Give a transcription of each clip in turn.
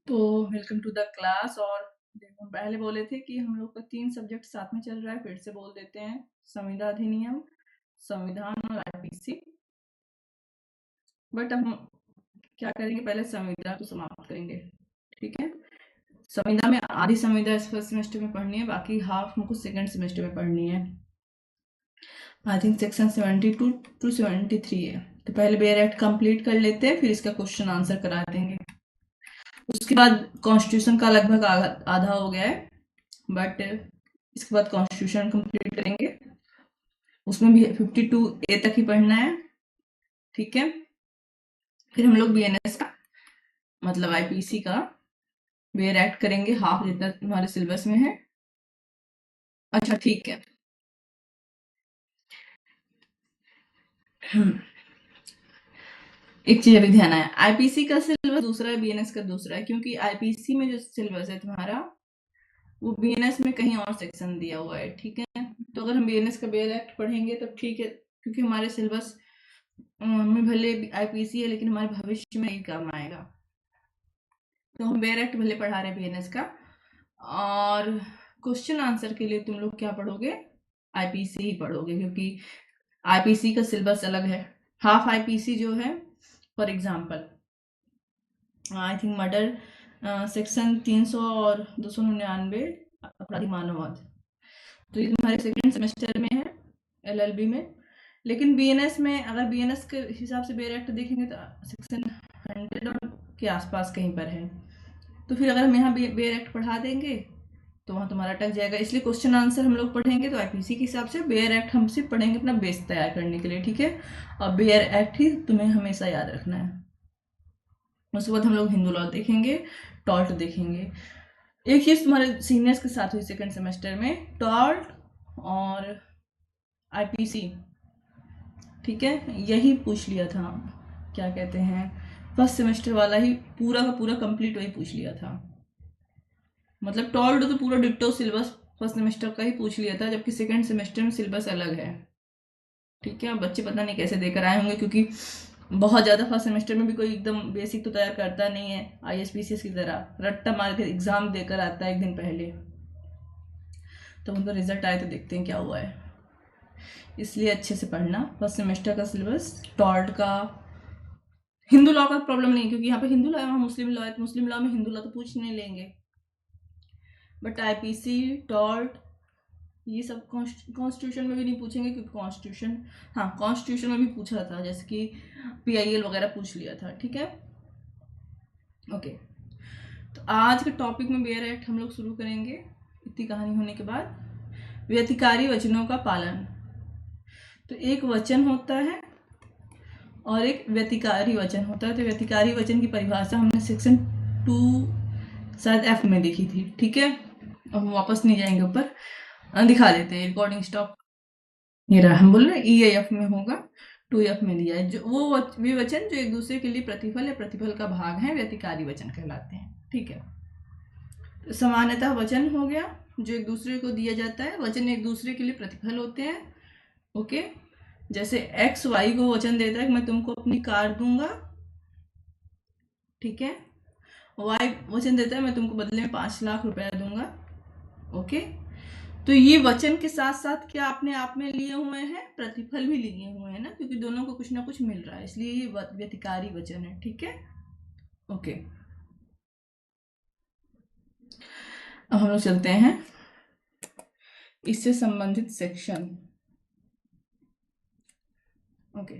तो welcome to the class. और देखो, हम पहले बोले थे कि हम लोग का 3 सब्जेक्ट साथ में चल रहा है। फिर से बोल देते हैं, संविदा अधिनियम, संविधान और आईपीसी। बट हम क्या करेंगे, पहले संविदा को समाप्त करेंगे। ठीक है, संविदा में आधी संविदा इस फर्स्ट सेमेस्टर में पढ़नी है, बाकी हाफ मुझको सेकंड सेमेस्टर में पढ़नी है। आई थिंक सेक्शन 72 टू 73 है। तो पहले बेयर एक्ट कंप्लीट कर लेते हैं, फिर इसका क्वेश्चन आंसर करा देंगे। उसके बाद कॉन्स्टिट्यूशन का लगभग आधा हो गया है, बट इसके बाद कॉन्स्टिट्यूशन कंप्लीट करेंगे। उसमें भी 52A तक ही पढ़ना है। ठीक है, फिर हम लोग बीएनएस का मतलब आईपीसी का वेयर एक्ट करेंगे, हाफ जितना तुम्हारे सिलेबस में है। अच्छा ठीक है। एक चीज अभी ध्यान आया, आईपीसी का सिलेबस दूसरा है, बीएनएस का दूसरा है, क्योंकि आईपीसी में जो सिलेबस है तुम्हारा वो बीएनएस में कहीं और सेक्शन दिया हुआ है। ठीक है, तो अगर हम बीएनएस का वेयर एक्ट पढ़ेंगे तब ठीक है, क्योंकि हमारे सिलेबस में भले आईपीसी है लेकिन हमारे भविष्य में ही काम आएगा। तो हम वेयर एक्ट भले पढ़ा रहे हैं बीएनएस का, और क्वेश्चन आंसर के लिए तुम लोग क्या पढ़ोगे, आईपीसी ही पढ़ोगे, क्योंकि आईपीसी का सिलेबस अलग है। हाफ आईपीसी जो है, for example I think murder section 300 और 299 अपराधी मानववाद, तो ये तुम्हारे सेकेंड सेमेस्टर में है एलएलबी में। लेकिन बीएनएस में अगर बीएनएस के हिसाब से बेयर एक्ट देखेंगे तो सेक्शन 100 के आसपास कहीं पर है। तो फिर अगर हम यहाँ बेयर एक्ट पढ़ा देंगे तो वहाँ तुम्हारा अटक जाएगा। इसलिए क्वेश्चन आंसर हम लोग पढ़ेंगे तो आईपीसी के हिसाब से, बेयर एक्ट हम सिर्फ पढ़ेंगे अपना बेस तैयार करने के लिए। ठीक है, और बेयर एक्ट ही तुम्हें हमेशा याद रखना है। उसके बाद हम लोग हिंदू लॉ देखेंगे, टॉल्ट देखेंगे। एक चीज तुम्हारे सीनियर्स के साथ हुई सेकंड सेमेस्टर में, टॉल्ट और आईपीसी। ठीक है, यही पूछ लिया था, क्या कहते हैं, फर्स्ट सेमेस्टर वाला ही पूरा का पूरा कंप्लीट वही पूछ लिया था। मतलब टॉल्ड तो पूरा डिट्टो सिलेबस फर्स्ट सेमेस्टर का ही पूछ लिया था, जबकि सेकंड सेमेस्टर में सिलेबस अलग है। ठीक है, अब बच्चे पता नहीं कैसे देकर आए होंगे, क्योंकि बहुत ज़्यादा फर्स्ट सेमेस्टर में भी कोई एकदम बेसिक तो तैयार करता नहीं है, आईएसपीसीएस की तरह रट्टा मार के एग्जाम देकर आता है एक दिन पहले। तो उनका रिजल्ट आए तो देखते हैं क्या हुआ है। इसलिए अच्छे से पढ़ना फर्स्ट सेमेस्टर का सिलेबस, टॉल्ड का। हिंदू लॉ का प्रॉब्लम नहीं, क्योंकि यहाँ पे हिंदू लॉ है, वहाँ मुस्लिम लॉ है, मुस्लिम लॉ में हिंदू लॉ तो पूछ नहीं लेंगे। बट आईपीसी, टॉल्ट, ये सब कॉन्स्टिट्यूशन में भी नहीं पूछेंगे, क्योंकि कॉन्स्टिट्यूशन, हाँ कॉन्स्टिट्यूशन में भी पूछा था, जैसे कि पीआईएल वगैरह पूछ लिया था। ठीक है, ओके। तो आज के टॉपिक में बेयर एक्ट हम लोग शुरू करेंगे। इतनी कहानी होने के बाद व्यतिकारी वचनों का पालन। तो एक वचन होता है और एक व्यतिकारी वचन होता है। तो व्यतिकारी वचन की परिभाषा हमने सेक्शन 2 शायद एफ में देखी थी। ठीक है, अब हम वापस नहीं जाएंगे ऊपर, दिखा देते हैं। रिकॉर्डिंग स्टॉप, ये रहा, हम बोल रहे EAF में होगा, 2F में दिया है। जो वो वे वचन जो एक दूसरे के लिए प्रतिफल या प्रतिफल का भाग है, व्यतिकारी वचन कहलाते हैं। ठीक है, तो सामान्यतः वचन हो गया जो एक दूसरे को दिया जाता है, वचन एक दूसरे के लिए प्रतिफल होते हैं। ओके, जैसे एक्स वाई को वचन देता है कि मैं तुमको अपनी कार दूंगा। ठीक है, वाई वचन देता है मैं तुमको बदले में 5 लाख रुपया दूंगा। ओके, तो ये वचन के साथ साथ क्या अपने आप में लिए हुए हैं, प्रतिफल भी लिए हुए हैं ना, क्योंकि दोनों को कुछ ना कुछ मिल रहा है, इसलिए ये व्यतिकारी वचन है। ठीक है, ओके। अब हम लोग चलते हैं इससे संबंधित सेक्शन। ओके,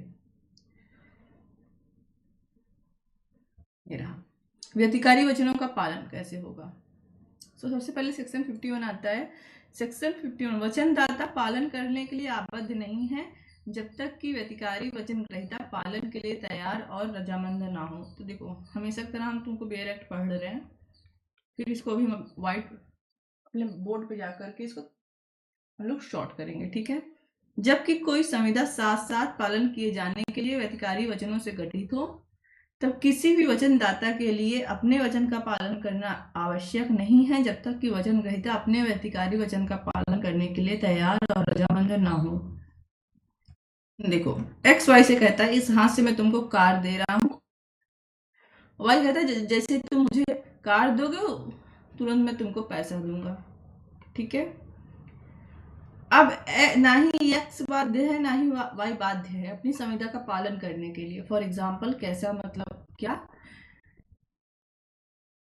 ये रहा, व्यतिकारी वचनों का पालन कैसे होगा। तो सबसे पहले सेक्शन 51 आता है। सेक्शन 51, वचनदाता पालन करने के लिए आबद्ध नहीं है जब तक कि व्यतिकारी वचन ग्रहीता पालन के लिए तैयार और रजामंद ना हो। तो देखो, हमेशा की तरह हम तुमको बेयर एक्ट पढ़ रहे हैं, फिर इसको अभी हम व्हाइट अपने बोर्ड पे जाकर के इसको हम लोग शॉर्ट करेंगे। ठीक है, जबकि कोई संविदा साथ साथ पालन किए जाने के लिए व्यतिकारी वचनों से गठित हो, तब किसी भी वचनदाता के लिए अपने वचन का पालन करना आवश्यक नहीं है जब तक कि वचन ग्रहीता अपने व्यतिकारी वचन का पालन करने के लिए तैयार और रजामंद ना हो। देखो, एक्स वाई से कहता है इस हाथ से मैं तुमको कार दे रहा हूँ। वाई कहता है जैसे तुम मुझे कार दोगे तुरंत मैं तुमको पैसा दूंगा, ठीक है। अब ना ही एक्स बाध्य है ना ही वाई बाध्य है अपनी संविदा का पालन करने के लिए। फॉर एग्जाम्पल कैसा, मतलब क्या,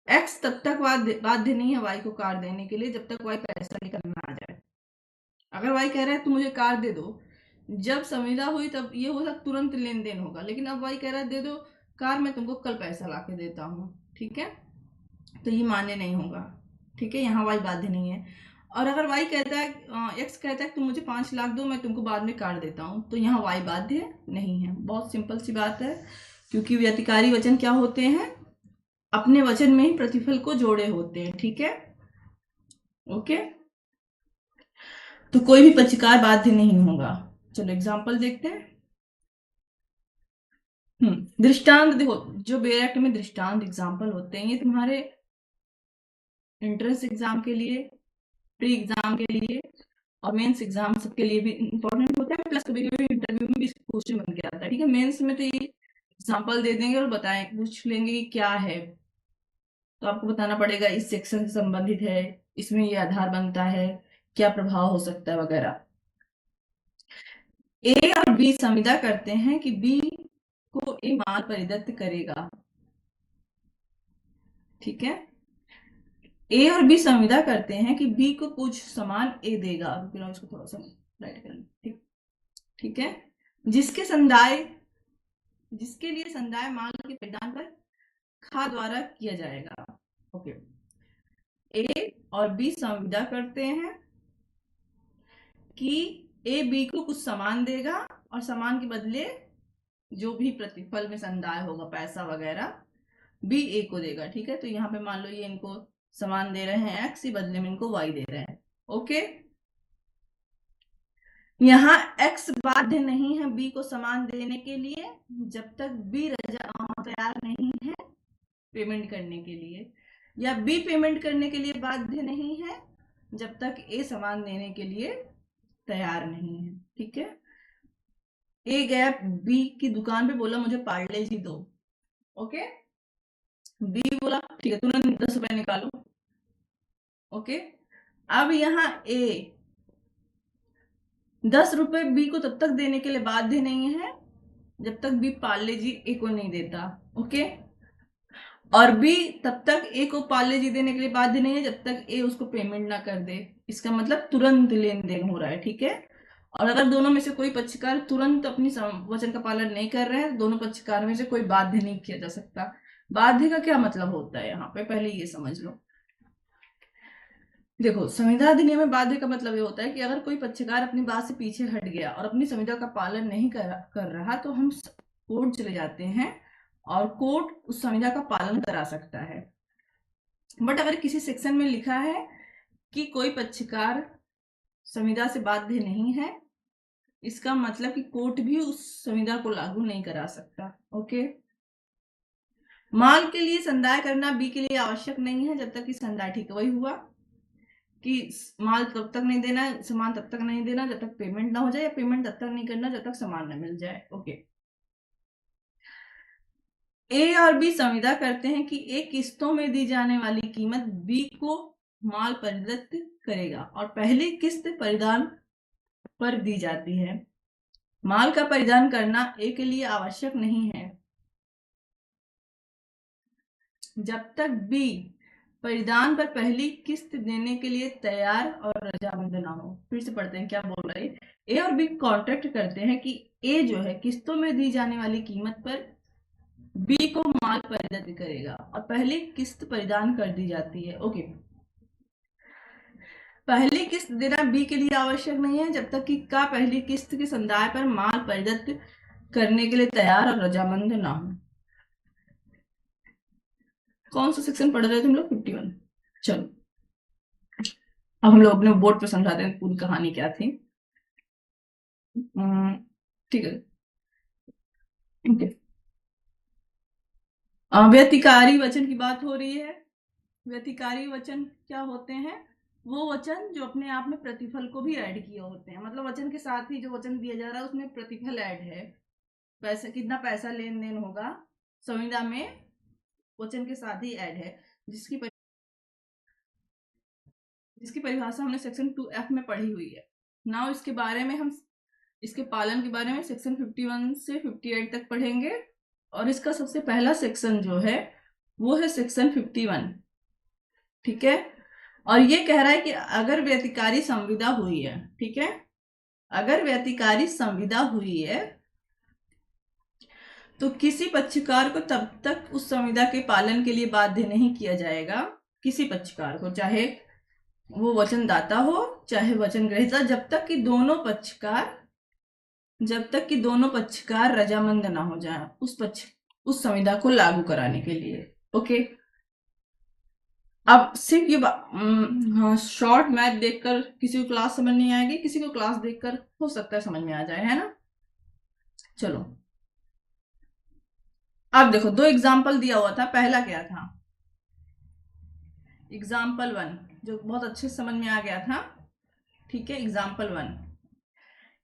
एक्स तब तक बाध्य नहीं है वाई को कार देने के लिए जब तक वाई पैसा लेकर ना आ जाए। अगर वाई कह रहा है तू मुझे कार दे दो, जब संविदा हुई तब ये हो सकता तुरंत लेन देन होगा, लेकिन अब वाई कह रहा है दे दो कार, मैं तुमको कल पैसा ला के देता हूँ, ठीक है, तो ये मान्य नहीं होगा, ठीक है, यहाँ वाई बाध्य नहीं है। और अगर वाई कहता है, एक्स कहता है तुम मुझे 5 लाख दो, मैं तुमको बाद में कार देता हूँ, तो यहाँ वाई बाध्य नहीं है। बहुत सिंपल सी बात है, क्योंकि व्यतिकारी वचन क्या होते हैं, अपने वचन में ही प्रतिफल को जोड़े होते हैं, ठीक है, ओके। तो कोई भी पक्षकार बाध्य नहीं होगा। चलो एग्जाम्पल देखते हैं। दृष्टांत देखो, जो बेयर एक्ट में दृष्टांत एग्जाम्पल होते हैं, ये तुम्हारे एंट्रेंस एग्जाम के लिए, प्री एग्जाम के लिए और मेंस एग्जाम सबके लिए भी इंपॉर्टेंट होता है, प्लस कभी कभी इंटरव्यू में भी क्वेश्चन बन के आता है, ठीक है। मेंस में तो ये एग्जाम्पल दे देंगे और बताएं, पूछ लेंगे कि क्या है, तो आपको बताना पड़ेगा इस सेक्शन से संबंधित है, इसमें ये आधार बनता है, क्या प्रभाव हो सकता है वगैरह। ए और बी संविदा करते हैं कि बी को ए माल परिदत्त करेगा, ठीक है। ए और बी संविदा करते हैं कि बी को कुछ सामान ए देगा, इसको थोड़ा सा राइट कर लें, ठीक है, जिसके लिए संदाय माल के परिधान पर खा द्वारा किया जाएगा, ओके। ए और बी संविदा करते हैं कि ए बी को कुछ सामान देगा और सामान के बदले जो भी प्रतिफल में संदाय होगा, पैसा वगैरह, बी ए को देगा, ठीक है। तो यहाँ पे मान लो ये इनको सामान दे रहे हैं एक्स, बदले में इनको वाई दे रहे हैं, ओके। यहाँ एक्स बाध्य नहीं है बी को सामान देने के लिए जब तक बी तैयार नहीं है पेमेंट करने के लिए, या बी पेमेंट करने के लिए बाध्य नहीं है जब तक ए सामान देने के लिए तैयार नहीं है, ठीक है। ए गया बी की दुकान पे, बोला मुझे पार्ले जी दो, ओके। बी बोला ठीक है, तुरंत 10 रुपए निकालो, ओके। अब यहाँ ए 10 रुपए बी को तब तक देने के लिए बाध्य नहीं है जब तक बी पार्ले जी ए को नहीं देता, ओके। और बी तब तक ए को पार्ले जी देने के लिए बाध्य नहीं है जब तक ए उसको पेमेंट ना कर दे। इसका मतलब तुरंत लेन देन हो रहा है, ठीक है। और अगर दोनों में से कोई पक्षकार तुरंत अपनी वचन का पालन नहीं कर रहे हैं, दोनों पक्षकार में से कोई बाध्य नहीं किया जा सकता। बाध्य का क्या मतलब होता है यहाँ पे, पहले ये समझ लो। देखो, संविदा अधिनियम में बाध्य का मतलब ये होता है कि अगर कोई पक्षकार अपनी बात से पीछे हट गया और अपनी संविदा का पालन नहीं कर रहा, तो हम कोर्ट चले जाते हैं और कोर्ट उस संविदा का पालन करा सकता है। बट अगर किसी सेक्शन में लिखा है कि कोई पक्षकार संविदा से बाध्य नहीं है, इसका मतलब कि कोर्ट भी उस संविदा को लागू नहीं करा सकता, ओके। माल के लिए संदाय करना बी के लिए आवश्यक नहीं है जब तक कि संदाय, ठीक है, वही हुआ कि माल तब तक नहीं देना, सामान तब तक नहीं देना जब तक पेमेंट ना हो जाए, या पेमेंट तब तक नहीं करना जब तक सामान ना मिल जाए, ओके। ए और बी संविदा करते हैं कि ए किस्तों में दी जाने वाली कीमत बी को माल परिदत्त करेगा और पहली किस्त परिधान पर दी जाती है। माल का परिधान करना ए के लिए आवश्यक नहीं है जब तक बी परिधान पर पहली किस्त देने के लिए तैयार और रजामंद ना हो। फिर से पढ़ते हैं क्या बोल रहे हैं। ए और बी कॉन्ट्रैक्ट करते हैं कि ए जो है किस्तों में दी जाने वाली कीमत पर बी को माल परिदत्त करेगा और पहली किस्त परिधान कर दी जाती है, ओके। पहली किस्त देना बी के लिए आवश्यक नहीं है जब तक कि का पहली किस्त के संदाय पर माल परिदत्त करने के लिए तैयार और रजामंद ना हो। कौन सा सेक्शन पढ़ रहे थे हम लोग? 51। चलो अब हम लोग अपने बोर्ड पर समझाते हैं पूरी कहानी क्या थी, ठीक है, ओके। व्यतिकारी वचन की बात हो रही है। व्यतिकारी वचन क्या होते हैं? वो वचन जो अपने आप में प्रतिफल को भी ऐड किए होते हैं, मतलब वचन के साथ ही जो वचन दिया जा रहा है उसमें प्रतिफल ऐड है, पैसा कितना पैसा लेन देन होगा संविदा में वचन के साथ ही ऐड है। जिसकी परिभाषा हमने सेक्शन 2F में पढ़ी हुई है। नाउ इसके बारे में हम इसके पालन के बारे में सेक्शन 51 से 58 तक पढ़ेंगे, और इसका सबसे पहला सेक्शन जो है वो है सेक्शन 51। ठीक है, और ये कह रहा है कि अगर व्यतिकारी संविदा हुई है, ठीक है, अगर व्यतिकारी संविदा हुई है तो किसी पक्षकार को तब तक उस संविदा के पालन के लिए बाध्य नहीं किया जाएगा, किसी पक्षकार को, चाहे वो वचनदाता हो चाहे वचन ग्रहीता, जब तक कि दोनों पक्षकार रजामंद ना हो जाए उस संविदा को लागू कराने के लिए। ओके, अब सिर्फ ये हाँ, शॉर्ट मैथ देखकर किसी को क्लास समझ नहीं आएगी, किसी को क्लास देखकर हो सकता है समझ में आ जाए, है ना। चलो अब देखो, 2 एग्जाम्पल दिया हुआ था। पहला क्या था, एग्जाम्पल 1, जो बहुत अच्छे से समझ में आ गया था। ठीक है, एग्जाम्पल 1,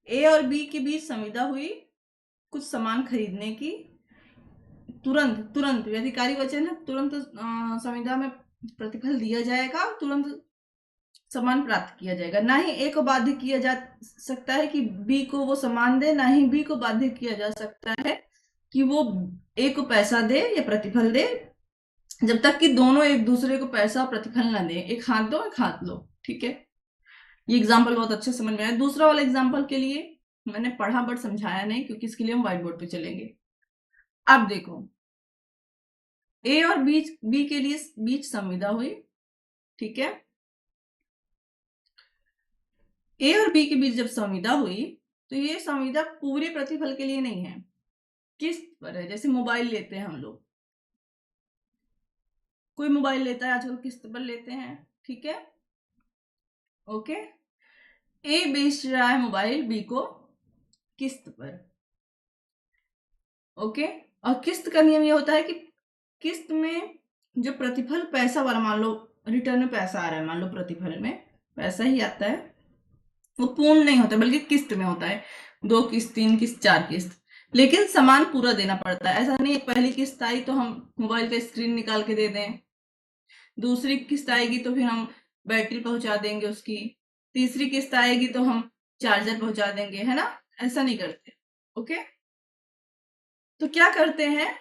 ए और बी के बीच संविदा हुई कुछ सामान खरीदने की। तुरंत व्यतिकारी वचन है, तुरंत संविदा में प्रतिफल दिया जाएगा, तुरंत सामान प्राप्त किया जाएगा। ना ही ए को बाध्य किया जा सकता है कि बी को वो सामान दे, ना ही बी को बाध्य किया जा सकता है कि वो ए को पैसा दे या प्रतिफल दे, जब तक कि दोनों एक दूसरे को पैसा और प्रतिफल ना दे। एक हाथ दो एक हाथ लो। ठीक है, ये एग्जाम्पल बहुत अच्छे समझ में आया। दूसरा वाला एग्जाम्पल के लिए मैंने पढ़ा बट समझाया नहीं, क्योंकि इसके लिए हम व्हाइट बोर्ड पे चलेंगे। अब देखो, ए और बी के लिए बीच संविदा हुई। ठीक है, ए और बी के बीच जब संविदा हुई तो ये संविदा पूरे प्रतिफल के लिए नहीं है, किस्त पर है। जैसे मोबाइल लेते हैं हम लोग, कोई मोबाइल लेता है आजकल किस्त पर लेते हैं। ठीक है, ओके, ए बेच रहा है मोबाइल बी को किस्त पर। ओके, और किस्त का नियम ये होता है कि किस्त में जो प्रतिफल पैसा वाला, मान लो रिटर्न में पैसा आ रहा है, मान लो प्रतिफल में पैसा ही आता है, वो पूर्ण नहीं होता बल्कि किस्त में होता है, 2 किस्त 3 किस्त 4 किस्त, लेकिन सामान पूरा देना पड़ता है। ऐसा नहीं है पहली किस्त आई तो हम मोबाइल का स्क्रीन निकाल के दे दें, दूसरी किस्त आएगी तो फिर हम बैटरी पहुंचा देंगे उसकी, तीसरी किस्त आएगी तो हम चार्जर पहुंचा देंगे, है ना। ऐसा नहीं करते। ओके, तो क्या करते हैं,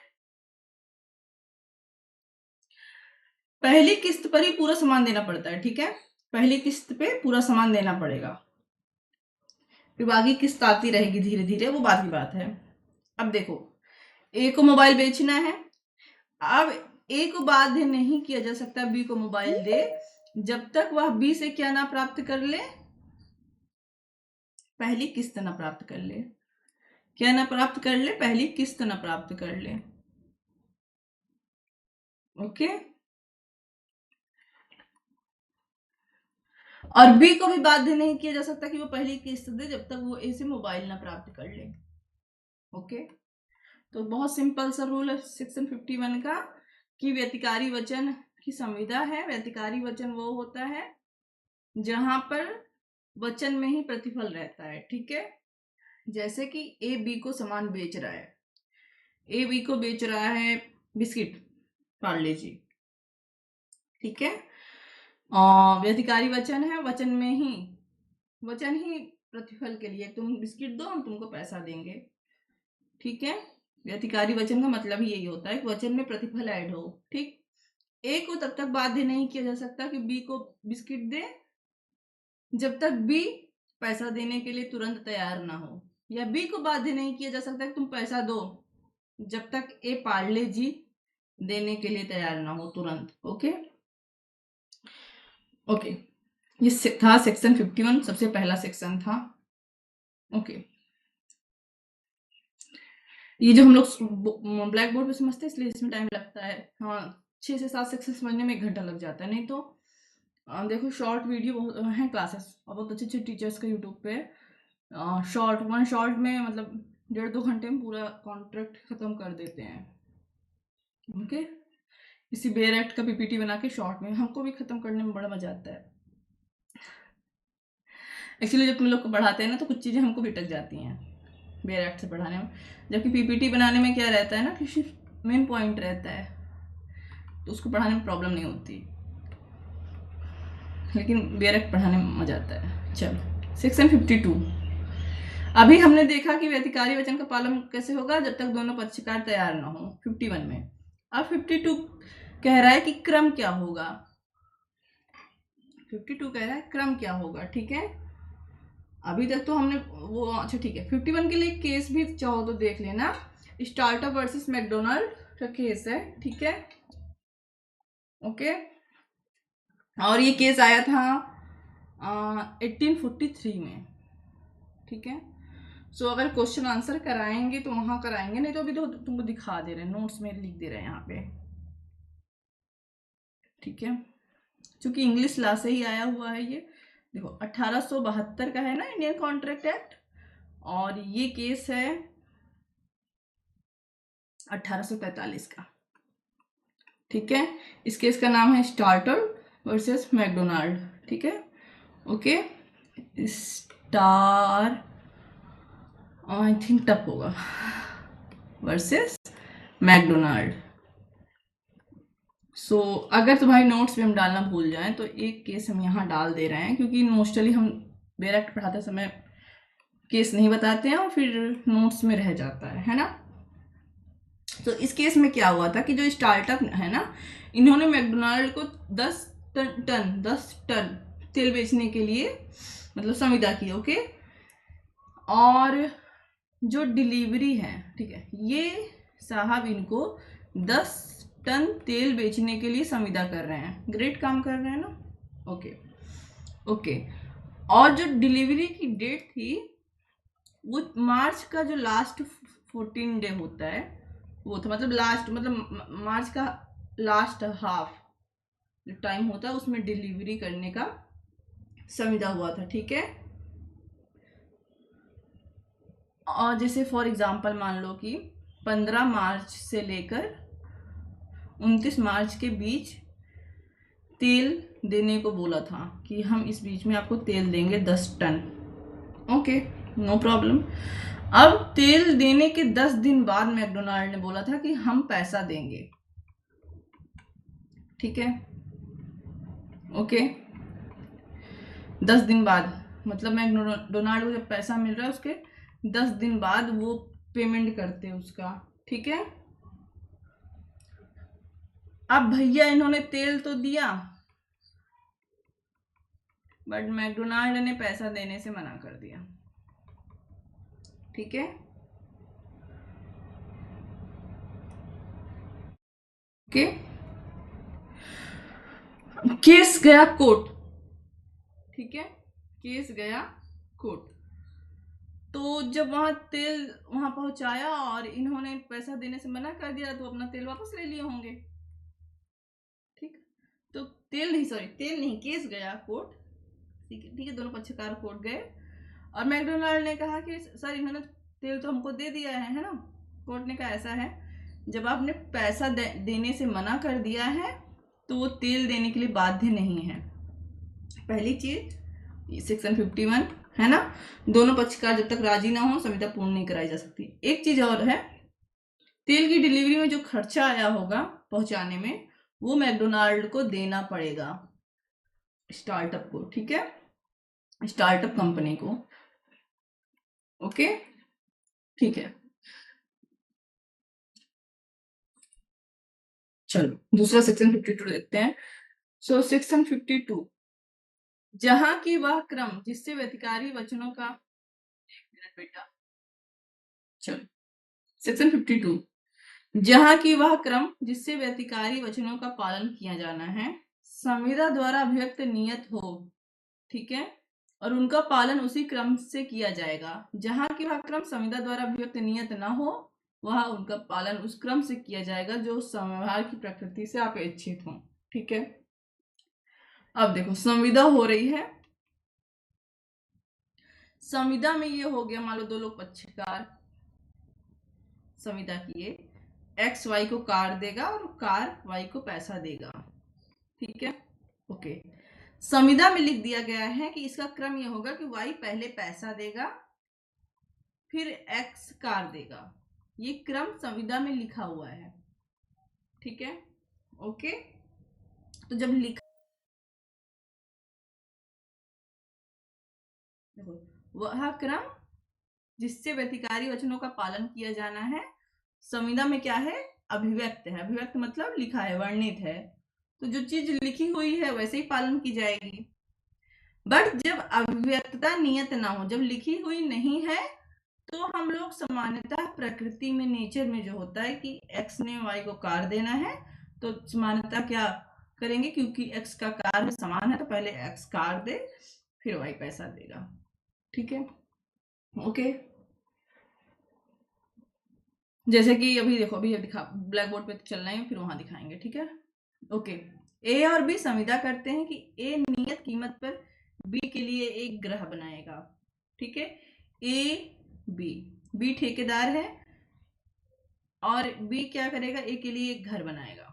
पहली किस्त पर ही पूरा सामान देना पड़ता है। ठीक है, पहली किस्त पे पूरा सामान देना पड़ेगा, फिर बाकी किस्त आती रहेगी धीरे धीरे, वो बात की बात है। अब देखो, ए को मोबाइल बेचना है। अब ए को बाध्य नहीं किया जा सकता बी को मोबाइल दे जब तक वह बी से क्या ना प्राप्त कर ले, पहली किस्त ना प्राप्त कर ले। क्या ना प्राप्त कर ले, पहली किस्त ना प्राप्त कर ले। ओके, और बी को भी बाध्य नहीं किया जा सकता कि वो पहली किस्त दे जब तक वो ए से मोबाइल ना प्राप्त कर ले। ओके, तो बहुत सिंपल सा रूल है सेक्शन 51 का कि व्यतिकारी वचन की संविदा है। व्यतिकारी वचन वो होता है जहां पर वचन में ही प्रतिफल रहता है। ठीक है, जैसे कि ए बी को सामान बेच रहा है, ए बी को बेच रहा है बिस्किट पार्ले जी। ठीक है, व्यतिकारी वचन है, वचन ही प्रतिफल के लिए, तुम बिस्किट दो हम तुमको पैसा देंगे। ठीक है, व्यतिकारी वचन का मतलब ही यही होता है कि वचन में प्रतिफल ऐड हो। ठीक, ए को तब तक बाध्य नहीं किया जा सकता कि बी को बिस्किट दे जब तक बी पैसा देने के लिए तुरंत तैयार ना हो, या बी को बाध्य नहीं किया जा सकता कि तुम पैसा दो जब तक ए पार्ले जी देने के लिए तैयार ना हो तुरंत। ओके ओके, ये था सेक्शन 51, सबसे पहला सेक्शन था। ओके, ये जो हम लोग ब्लैक बोर्ड पे समझते हैं इसलिए इसमें टाइम लगता है। हाँ, 6 से 7 सेक्शन समझने में 1 घंटा लग जाता है। नहीं तो देखो शॉर्ट वीडियो है क्लासेस, और बहुत अच्छे अच्छे टीचर्स का यूट्यूब पे शॉर्ट 1 शॉर्ट में मतलब 1.5-2 घंटे में पूरा कॉन्ट्रैक्ट खत्म कर देते हैं। ओके, इसी बेयर एक्ट का पीपीटी बना के शॉर्ट में, हमको भी खत्म करने में बड़ा मजा आता है। एक्चुअली जब तुम लोग को पढ़ाते हैं ना तो कुछ चीज़ें हमको भी अटक जाती हैं बेयर एक्ट से पढ़ाने में, जबकि पीपीटी बनाने में क्या रहता है ना कि सिर्फ मेन पॉइंट रहता है, तो उसको पढ़ाने में प्रॉब्लम नहीं होती, लेकिन बेयर एक्ट पढ़ाने में मजा आता है। चलो सेक्शन 52। अभी हमने देखा कि व्यतिकारी वचन का पालन कैसे होगा, जब तक दोनों पक्षकार तैयार ना हो, 51 में। अब 52 कह रहा है कि क्रम क्या होगा। 52 कह रहा है क्रम क्या होगा, ठीक है। अभी तक तो हमने वो, अच्छा ठीक है, 51 के लिए केस भी चाहो तो देख लेना। स्टार्टअप वर्सेस मैकडोनल्ड का केस है, ठीक है, ओके। और ये केस आया था 1843 में, ठीक है। सो अगर क्वेश्चन आंसर कराएंगे तो वहां कराएंगे, नहीं तो अभी तो तुमको दिखा दे रहे हैं, नोट्स में लिख दे रहे हैं यहाँ पे, ठीक है। क्योंकि इंग्लिश लॉ से ही आया हुआ है ये। देखो 1872 का है ना इंडियन कॉन्ट्रैक्ट एक्ट, और ये केस है 1845 का, ठीक है। इस केस का नाम है स्टार्टर वर्सेस मैकडोनाल्ड, ठीक है, ओके। स्टार, आई थिंक टप होगा, वर्सेस मैकडोनाल्ड। सो अगर तुम्हारी नोट्स में हम डालना भूल जाएं तो एक केस हम यहाँ डाल दे रहे हैं, क्योंकि मोस्टली हम बेयर एक्ट पढ़ाते समय केस नहीं बताते हैं और फिर नोट्स में रह जाता है ना। तो इस केस में क्या हुआ था कि जो स्टार्टअप है ना, इन्होंने मैकडोनाल्ड को 10 टन तेल बेचने के लिए मतलब संविदा की, ओके। और जो डिलीवरी है, ठीक है, ये साहब इनको 10 टन तेल बेचने के लिए संविदा कर रहे हैं। ग्रेट काम कर रहे हैं ना, ओके ओके। और जो डिलीवरी की डेट थी वो मार्च का जो लास्ट 14 डे होता है वो था, मतलब लास्ट, मतलब मार्च का लास्ट हाफ जो टाइम होता है उसमें डिलीवरी करने का संविदा हुआ था, ठीक है। और जैसे फॉर एग्जांपल मान लो कि 15 मार्च से लेकर 29 मार्च के बीच तेल देने को बोला था कि हम इस बीच में आपको तेल देंगे 10 टन, ओके, नो प्रॉब्लम। अब तेल देने के 10 दिन बाद मैकडोनाल्ड ने बोला था कि हम पैसा देंगे, ठीक है, ओके। 10 दिन बाद, मतलब मैकडोनाल्ड को जब पैसा मिल रहा है उसके 10 दिन बाद वो पेमेंट करते हैं उसका, ठीक है। अब भैया इन्होंने तेल तो दिया, बट मैकडोनाल्ड ने पैसा देने से मना कर दिया, ठीक है, ओके। केस गया कोर्ट, ठीक है, केस गया कोर्ट। तो जब वहां तेल वहां पहुंचाया और इन्होंने पैसा देने से मना कर दिया तो अपना तेल वापस ले लिए होंगे, ठीक। तो तेल नहीं, केस गया कोर्ट, ठीक है, दोनों पक्षकार कोर्ट गए और मैकडोनाल्ड ने कहा कि सर इन्होंने तेल तो हमको दे दिया है ना। कोर्ट ने कहा ऐसा है, जब आपने पैसा देने से मना कर दिया है तो वो तेल देने के लिए बाध्य नहीं है। पहली चीज सेक्शन 51 है ना, दोनों पक्षकार जब तक राजी ना हो संविदा पूर्ण नहीं कराई जा सकती। एक चीज और है, तेल की डिलीवरी में जो खर्चा आया होगा पहुंचाने में वो मैकडोनाल्ड को देना पड़ेगा, स्टार्टअप को, ठीक है, स्टार्टअप कंपनी को, ओके, ठीक है। चलो दूसरा सेक्शन 52 देखते हैं। सो सेक्शन 52, जहां की वह क्रम जिससे व्यतिकारी वचनों का, एक मिनट बेटा, चलो सेक्शन 52, जहां की वह क्रम जिससे व्यतिकारी वचनों का पालन किया जाना है संविदा द्वारा अभिव्यक्त नियत हो, ठीक है, और उनका पालन उसी क्रम से किया जाएगा। जहां की वह क्रम संविदा द्वारा अभिव्यक्त नियत न हो वह उनका पालन उस क्रम से किया जाएगा जो संव्यवहार की प्रकृति से अपेक्षित हो, ठीक है। अब देखो संविदा हो रही है, संविदा में ये हो गया, मान लो दो लोग पक्षकार संविदा किए, एक्स वाई को कार देगा और कार वाई को पैसा देगा, ठीक है, ओके। संविदा में लिख दिया गया है कि इसका क्रम ये होगा कि वाई पहले पैसा देगा फिर एक्स कार देगा, ये क्रम संविदा में लिखा हुआ है, ठीक है, ओके, तो जब लिखा, देखो वह क्रम जिससे व्यतिकारी वचनों का पालन किया जाना है संविदा में क्या है, अभिव्यक्त है। अभिव्यक्त मतलब लिखा है, वर्णित है। तो जो चीज लिखी हुई है वैसे ही पालन की जाएगी। बट जब अभिव्यक्तता नियत ना हो, जब लिखी हुई नहीं है, तो हम लोग सामान्यतः प्रकृति में, नेचर में जो होता है कि x ने y को कार देना है, तो सामान्यतः क्या करेंगे, क्योंकि x का कार समान है तो पहले x कार दे फिर y पैसा देगा। ठीक है, ओके। जैसे कि अभी देखो, अभी दिखा ब्लैक बोर्ड पे चल रहे हैं, फिर वहां दिखाएंगे। ठीक है, ओके। ए और बी संविदा करते हैं कि ए नियत कीमत पर बी के लिए एक ग्रह बनाएगा। ठीक है, ए बी ठेकेदार है और बी क्या करेगा, ए के लिए एक घर बनाएगा।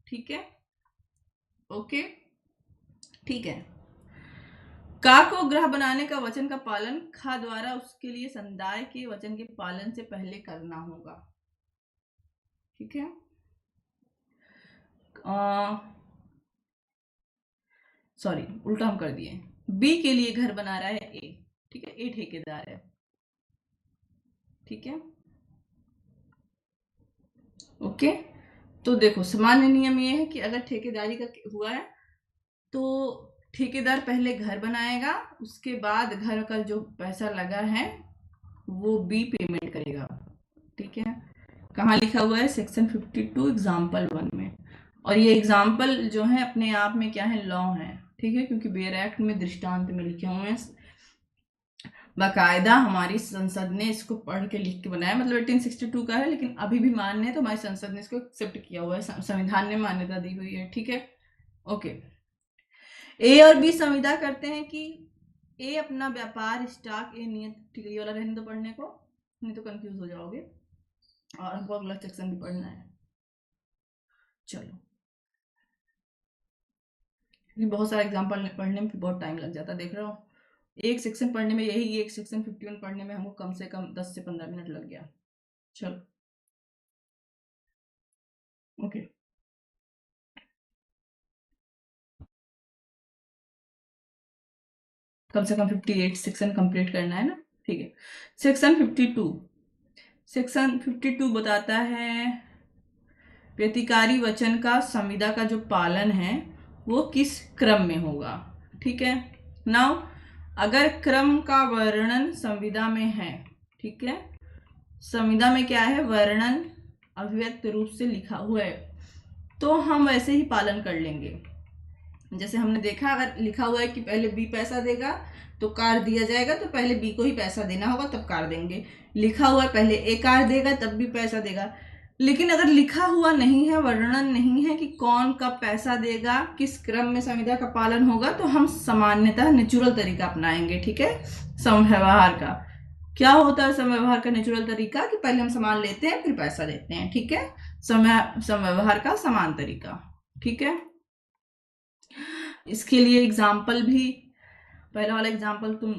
ठीक है, ओके, ठीक है। का को ग्रह बनाने का वचन का पालन खा द्वारा उसके लिए संदाय के वचन के पालन से पहले करना होगा। ठीक है, सॉरी उल्टा हम कर दिए। बी के लिए घर बना रहा है ए। ठीक है, ए ठेकेदार है। ठीक है, ओके। तो देखो सामान्य नियम ये है कि अगर ठेकेदारी का हुआ है तो ठेकेदार पहले घर बनाएगा, उसके बाद घर का जो पैसा लगा है वो बी पेमेंट करेगा। ठीक है, कहाँ लिखा हुआ है, सेक्शन 52 एग्जाम्पल 1 में। और ये एग्जाम्पल जो है अपने आप में क्या है, लॉ है। ठीक है, क्योंकि बेयर एक्ट में दृष्टांत में लिखे हुए हैं, बाकायदा हमारी संसद ने इसको पढ़ के लिख के बनाया। मतलब 1862 का है, लेकिन अभी भी मान्य है, तो हमारी संसद ने इसको एक्सेप्ट किया हुआ है, संविधान ने मान्यता दी हुई है। ठीक है, ओके। ए और बी संविदा करते हैं कि ए अपना व्यापार स्टॉक ए नियत, ठीक है, ये वाला रहने दो पढ़ने को, नहीं तो कंफ्यूज हो जाओगे और हमको अगला सेक्शन भी पढ़ना है। चलो, बहुत सारा एग्जाम्पल पढ़ने में बहुत टाइम लग जाता है, देख रहे हो। एक सेक्शन पढ़ने में, यही एक सेक्शन 51 पढ़ने में हमको कम से कम 10 से 15 मिनट लग गया। चलो, ओके। कम से कम 58 सेक्शन कंप्लीट करना है ना। ठीक है, सेक्शन 52 बताता है व्यतिकारी वचन का संविदा का जो पालन है वो किस क्रम में होगा। ठीक है, नाउ अगर क्रम का वर्णन संविदा में है, ठीक है, संविदा में क्या है, वर्णन अभिव्यक्त रूप से लिखा हुआ है, तो हम वैसे ही पालन कर लेंगे। जैसे हमने देखा, अगर लिखा हुआ है कि पहले बी पैसा देगा तो कार दिया जाएगा, तो पहले बी को ही पैसा देना होगा तब कार देंगे। लिखा हुआ है पहले ए कार देगा तब भी पैसा देगा। लेकिन अगर लिखा हुआ नहीं है, वर्णन नहीं है कि कौन कब पैसा देगा, किस क्रम में संविदा का पालन होगा, तो हम सामान्यतः नेचुरल तरीका अपनाएंगे। ठीक है, समव्यवहार का क्या होता है, समव्यवहार का नेचुरल तरीका कि पहले हम सामान लेते हैं फिर पैसा देते हैं। ठीक है, समव्यवहार का समान तरीका। ठीक है, इसके लिए एग्जाम्पल भी, पहला वाला एग्जाम्पल तुम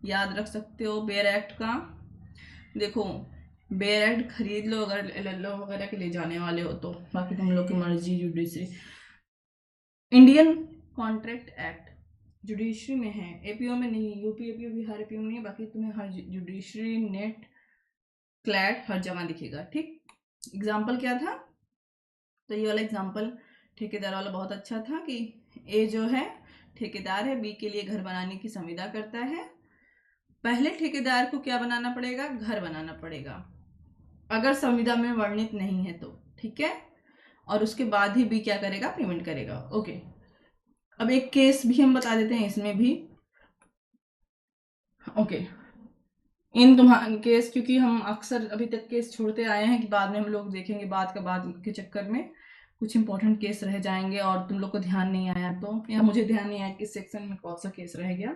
याद रख सकते हो बेयर एक्ट का। देखो, बेयर एक्ट खरीद लो अगर एलएलओ वगैरह के ले जाने वाले हो तो, बाकी तुम लोग की मर्जी। Judiciary, Indian contract act judiciary में है, एपीओ में नहीं, यूपी एपीओ बिहार एपीओ में नहीं, बाकी तुम्हें हर जुडिशरी, नेट, क्लैट हर जगह दिखेगा। ठीक, एग्जाम्पल क्या था, तो ये वाला एग्जाम्पल ठेकेदार वाला बहुत अच्छा था कि ए जो है ठेकेदार है, बी के लिए घर बनाने की संविदा करता है। पहले ठेकेदार को क्या बनाना पड़ेगा, घर बनाना पड़ेगा, अगर संविदा में वर्णित नहीं है तो। ठीक है, और उसके बाद ही बी क्या करेगा, पेमेंट करेगा। ओके, अब एक केस भी हम बता देते हैं इसमें भी। ओके, इन तुम्हारे केस, क्योंकि हम अक्सर अभी तक केस छोड़ते आए हैं कि बाद में हम लोग देखेंगे, बाद के चक्कर में कुछ इंपॉर्टेंट केस रह जाएंगे और तुम लोग को ध्यान नहीं आया तो, या मुझे ध्यान नहीं आया किस सेक्शन में कौन सा केस रह गया।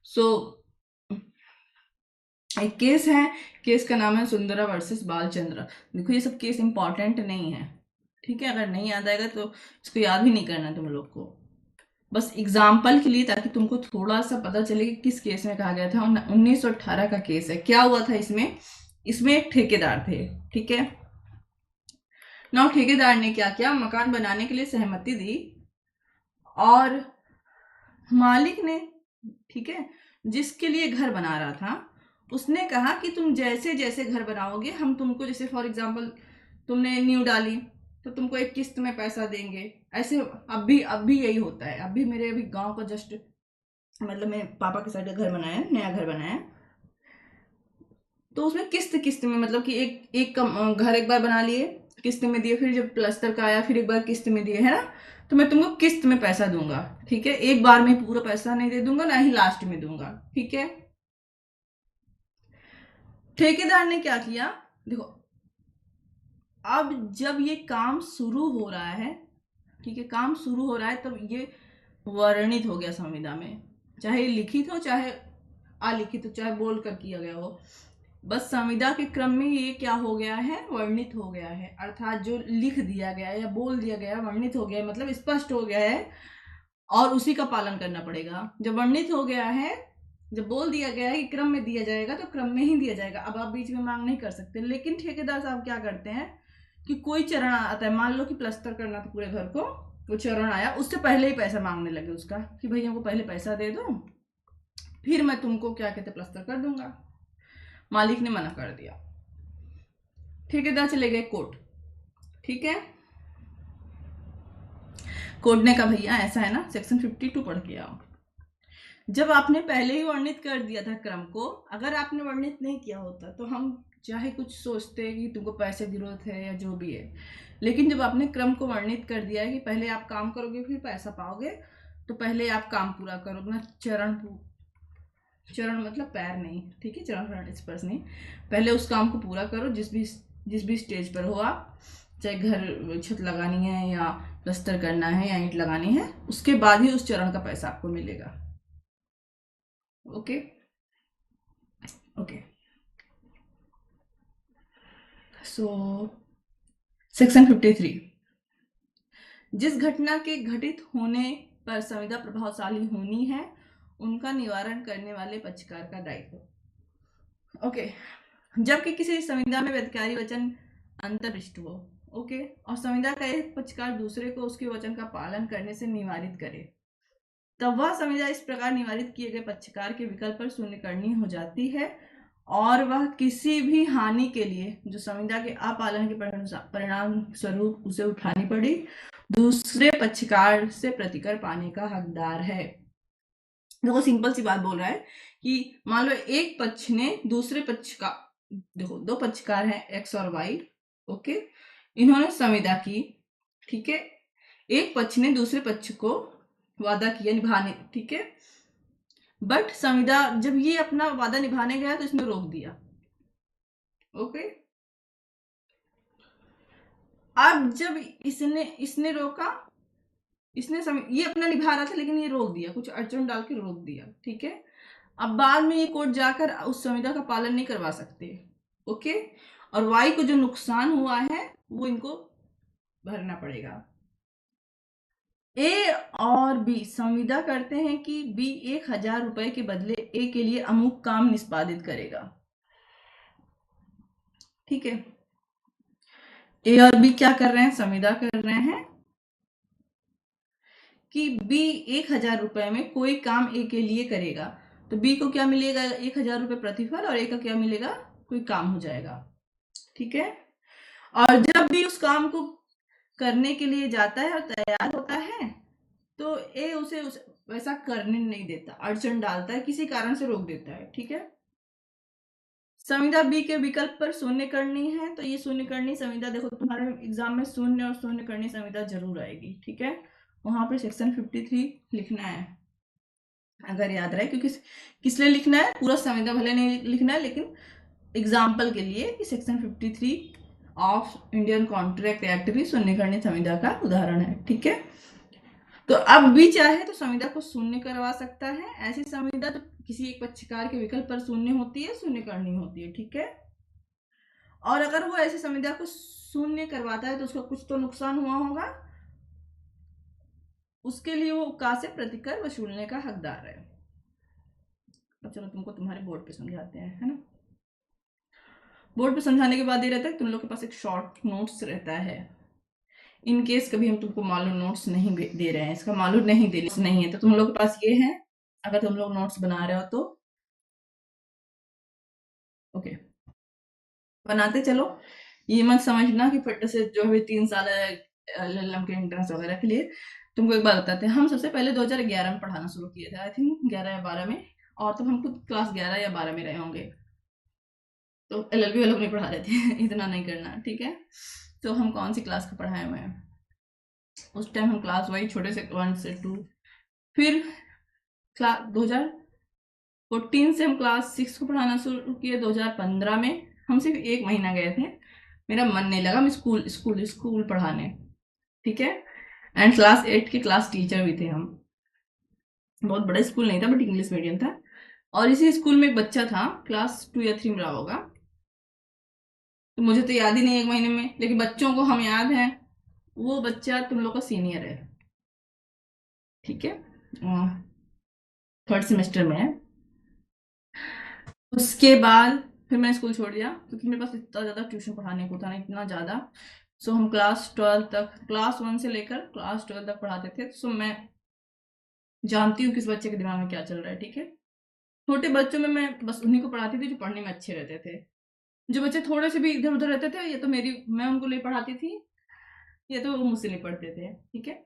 सो एक केस है, केस का नाम है सुंदरा वर्सेस बालचंद्र। देखो ये सब केस इंपॉर्टेंट नहीं है। ठीक है, अगर नहीं याद आएगा तो इसको याद भी नहीं करना तुम लोग को, बस एग्जाम्पल के लिए, ताकि तुमको थोड़ा सा पता चले कि किस केस में कहा गया था। 1918 का केस है। क्या हुआ था इसमें, इसमें एक ठेकेदार थे। ठीक है, ना ठेकेदार ने क्या किया, मकान बनाने के लिए सहमति दी और मालिक ने, ठीक है, जिसके लिए घर बना रहा था, उसने कहा कि तुम जैसे जैसे घर बनाओगे हम तुमको, जैसे फॉर एग्जांपल तुमने नींव डाली तो तुमको एक किस्त में पैसा देंगे। ऐसे अब भी यही होता है। अभी मेरे गांव का जस्ट, मतलब मेरे पापा के साइड घर बनाया है, नया घर बनाया है, तो उसमें किस्त किस्त में, मतलब कि एक एक घर एक बार बना लिए, किस्त में दिए, फिर जब प्लस्तर का आया फिर एक बार किस्त में दिए, है ना। तो मैं तुमको किस्त में पैसा दूंगा, ठीक है, एक बार में पूरा पैसा नहीं दे दूंगा, ना ही लास्ट में दूंगा, ठीक है। ठेकेदार ने क्या किया, देखो, अब जब ये काम शुरू हो रहा है, ठीक है, काम शुरू हो रहा है, तब ये वर्णित हो गया संविदा में, चाहे लिखित हो चाहे अलिखित हो, चाहे बोल कर किया गया हो, बस संविदा के क्रम में ये क्या हो गया है, वर्णित हो गया है। अर्थात जो लिख दिया गया है या बोल दिया गया है, वर्णित हो गया है, मतलब स्पष्ट हो गया है और उसी का पालन करना पड़ेगा। जब वर्णित हो गया है, जब बोल दिया गया है कि क्रम में दिया जाएगा तो क्रम में ही दिया जाएगा। अब आप बीच में मांग नहीं कर सकते। लेकिन ठेकेदार साहब क्या करते हैं कि कोई चरण आता है, मान लो कि प्लस्तर करना था पूरे घर को, वो चरण आया, उससे पहले ही पैसा मांगने लगे उसका कि भैया को पहले पैसा दे दो, फिर मैं तुमको क्या कहते प्लस्तर कर दूंगा। मालिक ने मना कर दिया, ठेकेदार चले गए कोर्ट, ठीक है। कोर्ट ने कहा भैया ऐसा है ना, सेक्शन 52 पढ़ के आओ। जब आपने पहले ही वर्णित कर दिया था क्रम को, अगर आपने वर्णित नहीं किया होता तो हम चाहे कुछ सोचते कि तुमको पैसे की जरूरत है या जो भी है, लेकिन जब आपने क्रम को वर्णित कर दिया है कि पहले आप काम करोगे फिर पैसा पाओगे, तो पहले आप काम पूरा करो अपना चरण, चरण मतलब पैर नहीं, ठीक है, चरण स्पर्श नहीं, पहले उस काम को पूरा करो जिस भी स्टेज पर हो आप, चाहे घर छत लगानी है या प्लस्तर करना है या ईंट लगानी है, उसके बाद ही उस चरण का पैसा आपको मिलेगा। ओके ओके, सो सेक्शन 53, जिस घटना के घटित होने पर संविदा प्रभावशाली होनी है उनका निवारण करने वाले पक्षकार का दायित्व। ओके, जबकि किसी संविदा में अधिकारी वचन अंतर्दृष्ट हो, ओके, और संविदा का एक पक्षकार दूसरे को उसके वचन का पालन करने से निवारित करे, तब वह संविदा इस प्रकार निवारित किए गए पक्षकार के विकल्प पर शून्य करनी हो जाती है और वह किसी भी हानि के लिए जो संविदा के अपालन के परिणाम स्वरूप उसे उठानी पड़ी दूसरे पक्षकार से प्रतिकर पाने का हकदार है। देखो सिंपल सी बात बोल रहा है कि मान लो एक पक्ष ने दूसरे पक्ष का, देखो दो पक्षकार हैं एक्स और वाई, ओके, इन्होंने संविदा की, ठीक है, एक पक्ष ने दूसरे पक्ष को वादा किया निभाने, ठीक है, बट संविदा जब ये अपना वादा निभाने गया तो इसने रोक दिया, ओके। अब जब इसने रोका, ये अपना निभा रहा था लेकिन ये रोक दिया, कुछ अड़चन डाल के रोक दिया, ठीक है। अब बाद में ये कोर्ट जाकर उस संविदा का पालन नहीं करवा सकते, ओके, और वाई को जो नुकसान हुआ है वो इनको भरना पड़ेगा। ए और बी संविदा करते हैं कि बी 1000 रुपए के बदले ए के लिए अमुक काम निष्पादित करेगा, ठीक है। ए और बी क्या कर रहे हैं, संविदा कर रहे हैं कि बी 1000 रुपए में कोई काम ए के लिए करेगा, तो बी को क्या मिलेगा, 1000 रुपए प्रतिफल, और ए का क्या मिलेगा, कोई काम हो जाएगा, ठीक है। और जब भी उस काम को करने के लिए जाता है और तैयार होता है तो ए उसे वैसा करने नहीं देता, अड़चन डालता है, किसी कारण से रोक देता है, ठीक है। संविदा बी के विकल्प पर शून्य करनी है, तो ये शून्य करनी संविदा, देखो तुम्हारे एग्जाम में शून्य और शून्य करनी संविदा जरूर आएगी, ठीक है, वहां पर सेक्शन 53 लिखना है, अगर याद रहे, क्योंकि किस लिए लिखना है, पूरा संविदा भले नहीं लिखना है, लेकिन एग्जाम्पल के लिए कि section 53 of Indian contract act भी शून्य करनी संविदा का उदाहरण है, ठीक है। तो अब भी चाहे तो संविदा को शून्य करवा सकता है, ऐसी संविदा तो किसी एक पक्षकार के विकल्प पर शून्य होती है, शून्य करनी होती है, ठीक है। और अगर वो ऐसी संविदा को शून्य करवाता है तो उसका कुछ तो नुकसान हुआ होगा, उसके लिए वो का से प्रतिकर वसूलने का हकदार है। अब चलो तुमको तुम्हारे बोर्ड पे समझाते हैं, है ना। बोर्ड पे समझाने के बाद ये रहता है तुम लोग के पास एक शॉर्ट नोट्स रहता है, इन केस कभी हम तुमको मालूम नोट्स नहीं दे रहे हैं, इसका मालूम नहीं दे नहीं है, तो तुम लोग के पास ये है, अगर तुम लोग नोट्स बना रहे हो तो ओके बनाते चलो। ये मत समझना कि फट से जो है 3 साल एलएलएम के एंट्रेंस वगैरह के लिए। तुमको एक बात बताते हैं, हम सबसे पहले 2011 में पढ़ाना शुरू किए थे, आई थिंक 11 या 12 में, और तब हम खुद क्लास 11 या 12 में रहे होंगे, तो एलएलबी वाले नहीं पढ़ा रहे थे इतना नहीं करना, ठीक है। तो हम कौन सी क्लास का पढ़ाए हुए हैं, उस टाइम हम क्लास वाइज छोटे से 1 से 2, फिर क्लास 2014 से हम क्लास 6 को पढ़ाना शुरू किए। 2015 में हम सिर्फ 1 महीना गए थे, मेरा मन नहीं लगा, मैं स्कूल स्कूल स्कूल पढ़ाने, ठीक है। एंड क्लास 8 के क्लास टीचर भी थे हम, बहुत बड़ा स्कूल नहीं था बट इंग्लिश मीडियम था, और इसी स्कूल में एक बच्चा था क्लास 2 या 3 में रहा होगा, तो मुझे तो याद ही नहीं 1 महीने में, लेकिन बच्चों को हम याद हैं। वो बच्चा तुम लोग का सीनियर है, ठीक है, 3rd सेमेस्टर में है। उसके बाद फिर मैंने स्कूल छोड़ दिया, क्योंकि मेरे पास इतना ज़्यादा ट्यूशन पढ़ाने को था ना, इतना ज़्यादा। सो हम क्लास 12 तक, क्लास 1 से लेकर क्लास 12 तक पढ़ाते थे, सो मैं जानती हूँ किस बच्चे के दिमाग में क्या चल रहा है, ठीक है। छोटे बच्चों में मैं बस उन्हीं को पढ़ाती थी जो पढ़ने में अच्छे रहते थे, जो बच्चे थोड़े से भी इधर उधर रहते थे, ये तो मैं उनको नहीं पढ़ाती थी, ये तो वो मुझसे नहीं पढ़ते थे, ठीक है।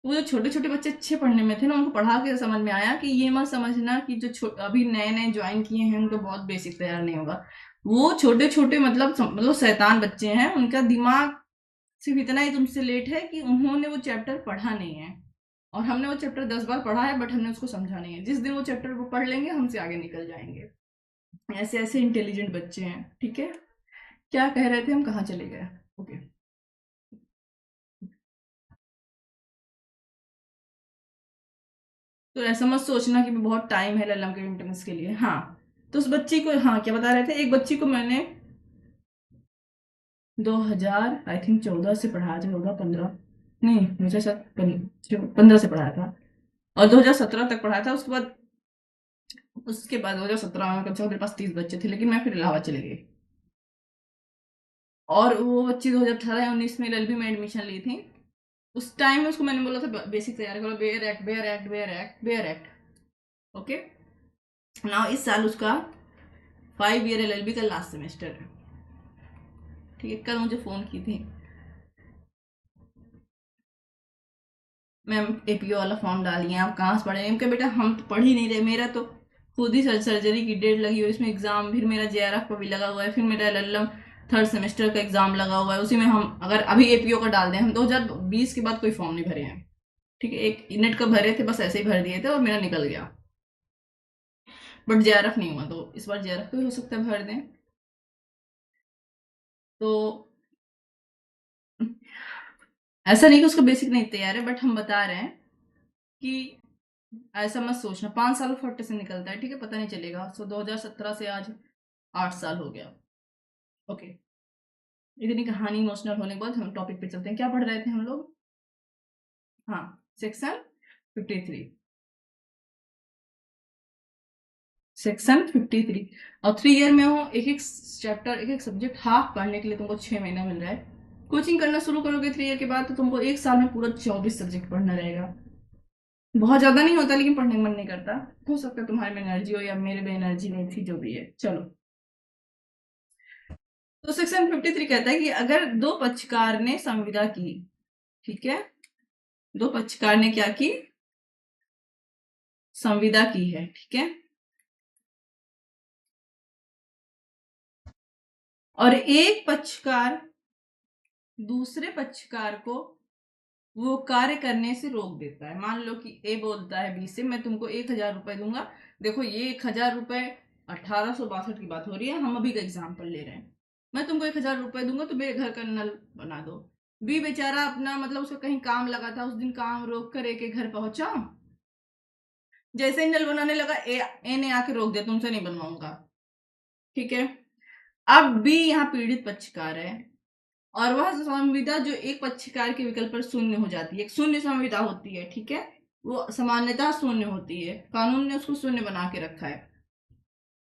वो जो छोटे छोटे बच्चे अच्छे पढ़ने में थे ना, उनको पढ़ा के समझ में आया कि ये मत समझना कि जो अभी नए नए ज्वाइन किए हैं उनको बहुत बेसिक तैयार नहीं होगा। वो छोटे छोटे मतलब शैतान बच्चे हैं, उनका दिमाग सिर्फ इतना ही तुमसे लेट है कि उन्होंने वो चैप्टर पढ़ा नहीं है, और हमने वो चैप्टर 10 बार पढ़ा है बट हमने उसको समझा नहीं है। जिस दिन वो चैप्टर वो पढ़ लेंगे, हमसे आगे निकल जाएंगे। ऐसे ऐसे इंटेलिजेंट बच्चे हैं, ठीक है। क्या कह रहे थे हम, कहाँ चले गए, ओके। तो ऐसा मत सोचना कि बहुत टाइम है ललम के एंट्रेंस के लिए, हाँ। तो उस बच्ची को, हाँ क्या बता रहे थे, एक बच्ची को मैंने 2000 आई थिंक 14 से पढ़ाया था, 14-15 नहीं, मुझे शायद 15 से पढ़ाया था, और 2017 तक पढ़ाया था। उसके बाद 2017 में कम से कम मेरे पास 30 बच्चे थे, लेकिन मैं फिर इलाहाबाद चली गई, और वो बच्ची 2018 या 19 में एलएलबी में एडमिशन ली थी। उस टाइम में उसको मैंने बोला था बेसिक तैयार करो, bare act bare act bare act bare act, okay. ना इस साल उसका 5 ईयर एलएलबी का लास्ट सेमेस्टर है, ठीक है। कल मुझे फ़ोन की थी, मैम एपीओ वाला फॉर्म डालिए, आप कहाँ से पढ़े, इनका बेटा हम तो पढ़ ही नहीं रहे, मेरा तो खुद ही सर्जरी की डेट लगी हुई, इसमें एग्ज़ाम, फिर मेरा जेआरएफ का भी लगा हुआ है, फिर मेरा एलएलएम 3rd सेमेस्टर का एग्ज़ाम लगा हुआ है, उसी में हम अगर अभी एपीओ का डाल दें, हम 2020 के बाद कोई फॉर्म नहीं भरे हैं, ठीक है। एक नेट का भरे थे, बस ऐसे ही भर दिए थे और मेरा निकल गया, बट जेआरएफ नहीं हुआ, तो इस बार जेआरएफ भी हो सकता है भर दें। तो ऐसा नहीं कि उसका बेसिक नहीं तैयार है, बट हम बता रहे हैं कि ऐसा मत सोचना 5 साल फट से निकलता है, ठीक है, पता नहीं चलेगा। सो 2017 से आज 8 साल हो गया, ओके। इतनी कहानी इमोशनल होने के बाद हम टॉपिक पे चलते हैं। क्या पढ़ रहे थे हम लोग, हाँ, सेक्शन 53, सेक्शन 53, और 3 ईयर में हो, एक एक चैप्टर एक एक सब्जेक्ट हाफ पढ़ने के लिए तुमको 6 महीना मिल रहा है। कोचिंग करना शुरू करोगे 3 ईयर के बाद, तो तुमको 1 साल में पूरा 24 सब्जेक्ट पढ़ना रहेगा। बहुत ज़्यादा नहीं होता, लेकिन पढ़ने का मन नहीं करता, हो सकता है तुम्हारे में एनर्जी हो या मेरे में एनर्जी नहीं थी, जो भी है, चलो। तो सेक्शन 53 कहता है कि अगर दो पक्षकार ने संविदा की, ठीक है, दो पक्षकार ने क्या की, संविदा की है, ठीक है, और एक पक्षकार दूसरे पक्षकार को वो कार्य करने से रोक देता है। मान लो कि ए बोलता है बी से, मैं तुमको 1,000 रुपए दूंगा, देखो ये 1,000 रुपए 1862 की बात हो रही है, हम अभी का एग्जाम्पल ले रहे हैं, मैं तुमको 1,000 रुपए दूंगा तो मेरे घर का नल बना दो। बी बेचारा अपना मतलब उसका कहीं काम लगा था, उस दिन काम रोक कर ए के घर पहुंचा, जैसे ही नल बनाने लगा ए ने आके रोक दिया, तुमसे नहीं बनवाऊंगा, ठीक है। अब बी यहाँ पीड़ित पक्षकार है, और वह संविदा जो एक पक्षकार के विकल्प पर शून्य हो जाती है, एक शून्य संविदा होती है, ठीक है, वो सामान्यतः शून्य होती है, कानून ने उसको शून्य बना के रखा है।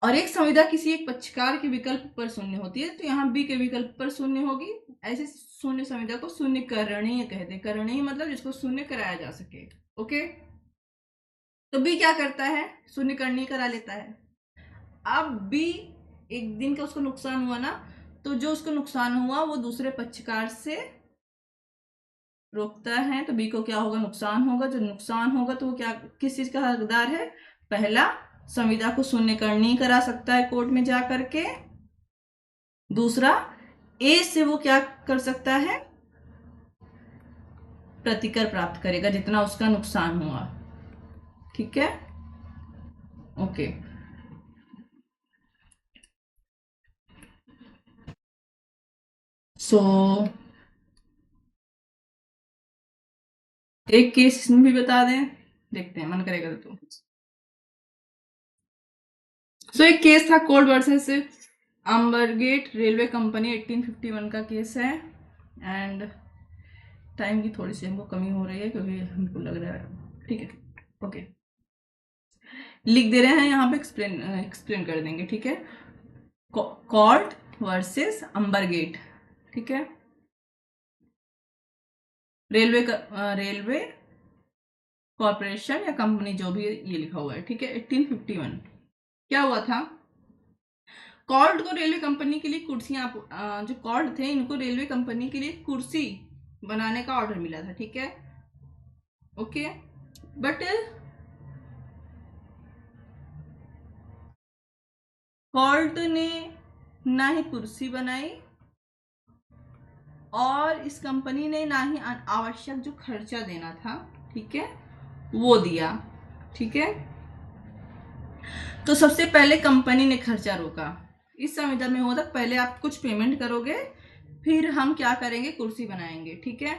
और एक संविदा किसी एक पक्षकार के विकल्प पर शून्य होती है, तो यहाँ बी के विकल्प पर शून्य होगी। ऐसे शून्य संविदा को शून्य करणीय कहते हैं। करणीय मतलब जिसको शून्य कराया जा सके। ओके, तो बी क्या करता है, शून्य करणीय करा लेता है। अब बी एक दिन का उसको नुकसान हुआ ना, तो जो उसको नुकसान हुआ वो दूसरे पक्षकार से रोकता है, तो बी को क्या होगा, नुकसान होगा। जो नुकसान होगा तो वो क्या, किस चीज का हकदार है, पहला संविदा को शून्य करणीय करा सकता है कोर्ट में जा करके। दूसरा, ए से वो क्या कर सकता है, प्रतिकर प्राप्त करेगा जितना उसका नुकसान हुआ। ठीक है, ओके। सो एक केस इसमें भी बता दें, देखते हैं मन करेगा तो। सो एक केस था कोल्ड वर्सेस अम्बरगेट रेलवे कंपनी, 1851 का केस है। एंड टाइम की थोड़ी सी हमको कमी हो रही है क्योंकि हमको लग रहा है, ठीक है, ओके, लिख दे रहे हैं यहाँ पे, एक्सप्लेन कर देंगे। ठीक है, कॉल्ट वर्सेस अम्बरगेट। ठीक है, रेलवे कॉर्पोरेशन या कंपनी जो भी ये लिखा हुआ है। ठीक है, 1851 क्या हुआ था, कॉल्ट को रेलवे कंपनी के लिए कुर्सियां, जो कॉल्ट थे इनको रेलवे कंपनी के लिए कुर्सी बनाने का ऑर्डर मिला था। ठीक है, ओके, बट कॉल्ट ने ना ही कुर्सी बनाई और इस कंपनी ने ना ही आवश्यक जो खर्चा देना था, ठीक है, वो दिया। ठीक है, तो सबसे पहले कंपनी ने खर्चा रोका। इस संविदा में होता पहले आप कुछ पेमेंट करोगे फिर हम क्या करेंगे, कुर्सी बनाएंगे। ठीक है,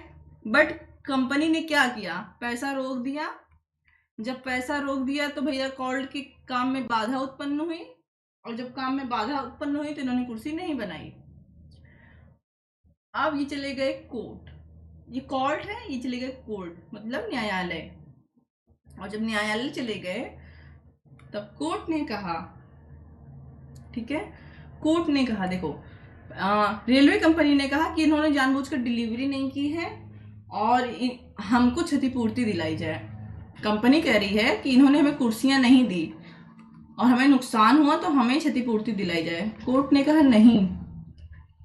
बट कंपनी ने क्या किया, पैसा रोक दिया। जब पैसा रोक दिया तो भैया कॉल्ट के काम में बाधा उत्पन्न हुई, और जब काम में बाधा उत्पन्न हुई तो इन्होंने कुर्सी नहीं बनाई। अब ये चले गए कोर्ट, ये कोर्ट है, ये चले गए कोर्ट मतलब न्यायालय। और जब न्यायालय चले गए तब कोर्ट ने कहा, ठीक है, कोर्ट ने कहा देखो, रेलवे कंपनी ने कहा कि इन्होंने जानबूझकर डिलीवरी नहीं की है और हमको क्षतिपूर्ति दिलाई जाए। कंपनी कह रही है कि इन्होंने हमें कुर्सियां नहीं दी और हमें नुकसान हुआ तो हमें क्षतिपूर्ति दिलाई जाए। कोर्ट ने कहा नहीं,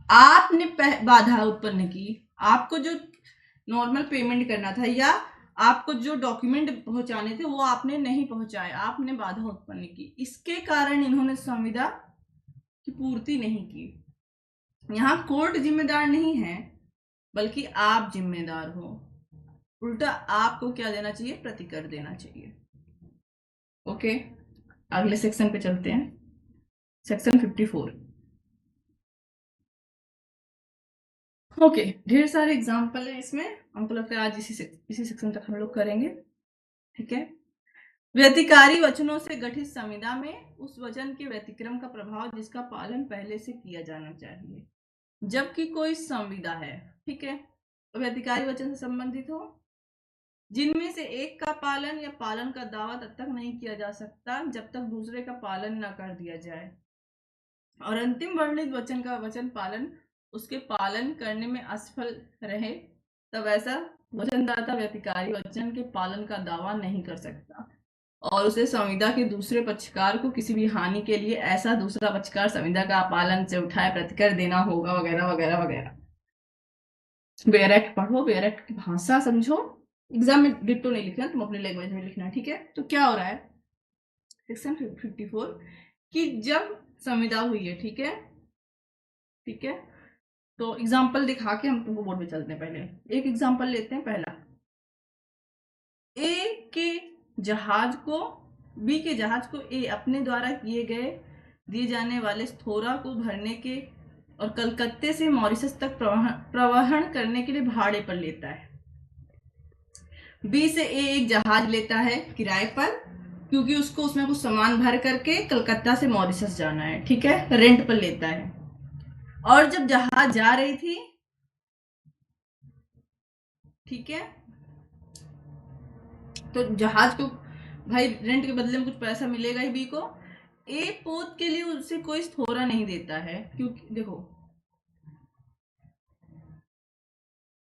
आपने बाधा उत्पन्न की, आपको जो नॉर्मल पेमेंट करना था या आपको जो डॉक्यूमेंट पहुंचाने थे वो आपने नहीं पहुंचाए, आपने बाधा उत्पन्न की, इसके कारण इन्होंने संविदा की पूर्ति नहीं की। यहाँ कोर्ट जिम्मेदार नहीं है बल्कि आप जिम्मेदार हो, उल्टा आपको क्या देना चाहिए, प्रतिकर देना चाहिए। ओके, अगले सेक्शन पे चलते हैं, सेक्शन 54। ओके, ढेर सारे एग्जाम्पल है इसमें, हमको लगता है आज इसी सेक्शन तक हम लोग करेंगे। ठीक है, व्यतिकारी वचनों से गठित संविदा में उस वचन के व्यतिक्रम का प्रभाव जिसका पालन पहले से किया जाना चाहिए। जबकि कोई संविदा है, ठीक है, व्यतिकारी वचन से संबंधित हो जिनमें से एक का पालन या पालन का दावा तब तक नहीं किया जा सकता जब तक दूसरे का पालन न कर दिया जाए, और अंतिम वर्णित वचन का वचन पालन उसके पालन करने में असफल रहे, तब ऐसा वचनदाता व्यतिकारी वचन के पालन का दावा नहीं कर सकता और उसे संविदा के दूसरे पक्षकार को किसी भी हानि के लिए ऐसा दूसरा पक्षकार संविदा का पालन से उठाए प्रतिकर देना होगा, वगैरह वगैरह वगैरह। बेयर एक्ट पढ़ो, बेयर एक्ट की भाषा समझो, एग्जाम में डिट्टो नहीं लिखना, तुम अपने लैंग्वेज में लिखना। ठीक है, तो क्या हो रहा है सेक्शन 54 कि जब संविदा हुई है, ठीक है, ठीक है, तो एग्जाम्पल दिखा के हम तुमको बोर्ड में चलते हैं। पहले एक एग्जाम्पल लेते हैं। पहला, ए के जहाज को, बी के जहाज को ए अपने द्वारा दिए जाने वाले स्थोरा को भरने के और कलकत्ते से मॉरिशस तक प्रवहन करने के लिए भाड़े पर लेता है। बी से ए एक जहाज लेता है किराए पर, क्योंकि उसको उसमें कुछ सामान भर करके कलकत्ता से मॉरिशस जाना है। ठीक है, रेंट पर लेता है। और जब जहाज जा रही थी, ठीक है, तो जहाज को भाई रेंट के बदले में कुछ पैसा मिलेगा ही बी को, ए पोत के लिए उससे कोई थोड़ा नहीं देता है, क्योंकि देखो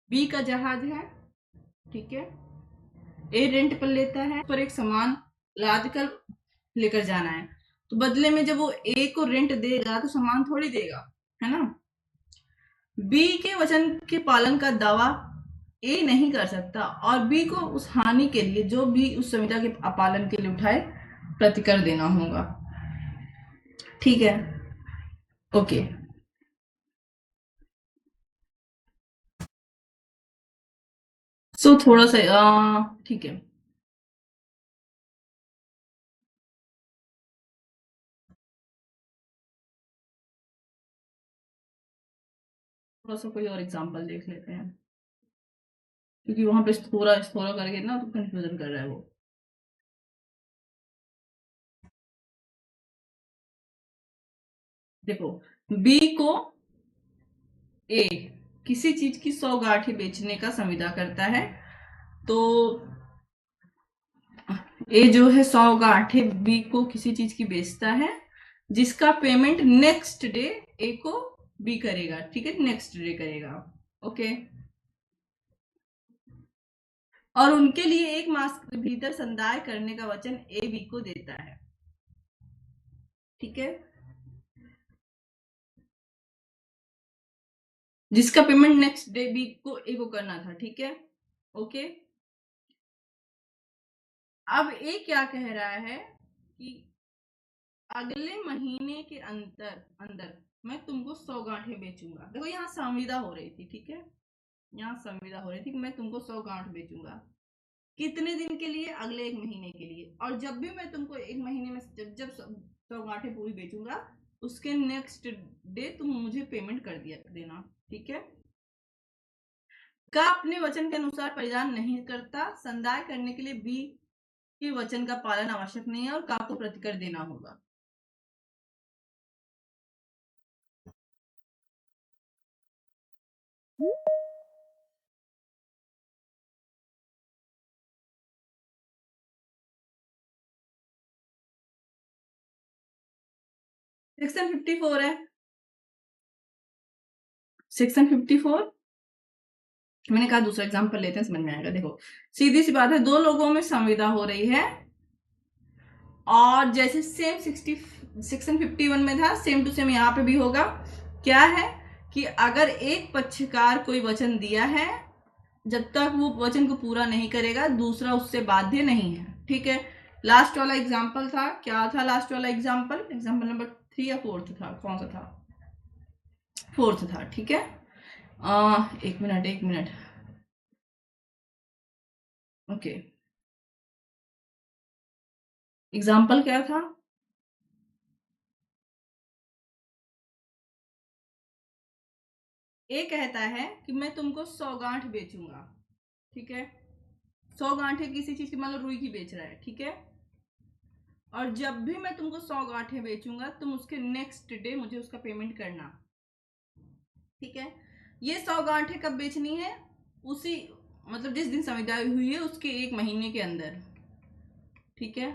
बी का जहाज है, ठीक है, ए रेंट पर लेता है, पर एक सामान लाद कर लेकर जाना है, तो बदले में जब वो ए को रेंट देगा तो सामान थोड़ी देगा, है ना। बी के वचन के पालन का दावा ए नहीं कर सकता और बी को उस हानि के लिए जो भी उस संविदा के पालन के लिए उठाए प्रतिकर देना होगा, ठीक है। ओके, सो थोड़ा सा ठीक है, थोड़ा सा कोई और एग्जांपल देख लेते हैं, क्योंकि वहां पे थोड़ा थोड़ा करके ना तो कंफ्यूजन कर रहा है वो। देखो, बी को ए किसी चीज की 100 गांठें बेचने का संविदा करता है, तो ए जो है 100 गांठें बी को किसी चीज की बेचता है, जिसका पेमेंट नेक्स्ट डे ए को बी करेगा, ठीक है, नेक्स्ट डे करेगा, ओके। और उनके लिए 1 मास के भीतर संदाय करने का वचन ए बी को देता है, ठीक है, जिसका पेमेंट नेक्स्ट डे बी को ए को करना था, ठीक है, ओके। अब ए क्या कह रहा है कि अगले महीने के अंदर अंदर मैं तुमको 100 गांठें बेचूंगा। देखो यहाँ संविदा हो रही थी, ठीक है, यहाँ संविदा हो रही थी कि मैं तुमको 100 गांठ बेचूंगा, कितने दिन के लिए, अगले 1 महीने के लिए, और जब भी मैं तुमको 1 महीने में जब जब 100 गांठें पूरी बेचूंगा उसके नेक्स्ट डे तुम मुझे पेमेंट कर दिया देना, ठीक है। का अपने वचन के अनुसार परिधान नहीं करता, संदाय करने के लिए बी के वचन का पालन आवश्यक नहीं है और का को प्रतिकर देना होगा। सेक्शन 54 है, सेक्शन 54 मैंने कहा दूसरा एग्जाम्पल लेते हैं, समझ में आएगा। देखो सीधी सी बात है, 2 लोगों में संविदा हो रही है और जैसे सेम 60 सेक्शन 51 में था सेम टू सेम यहाँ पे भी होगा। क्या है कि अगर एक पक्षकार कोई वचन दिया है, जब तक वो वचन को पूरा नहीं करेगा दूसरा उससे बाध्य नहीं है, ठीक है। लास्ट वाला एग्जाम्पल था, क्या था लास्ट वाला एग्जाम्पल, एग्जाम्पल नंबर 3 या 4 था, कौन सा था, 4 था, ठीक है। एक मिनट, ओके, एग्जाम्पल क्या था, ए कहता है कि मैं तुमको 100 गांठ बेचूंगा, ठीक है, 100 गांठें किसी चीज की, मान लो रुई की बेच रहा है, ठीक है, और जब भी मैं तुमको 100 गांठें बेचूंगा तुम उसके नेक्स्ट डे मुझे उसका पेमेंट करना, ठीक है। ये 100 गांठें कब बेचनी है, उसी मतलब जिस दिन संविदा हुई है उसके 1 महीने के अंदर, ठीक है।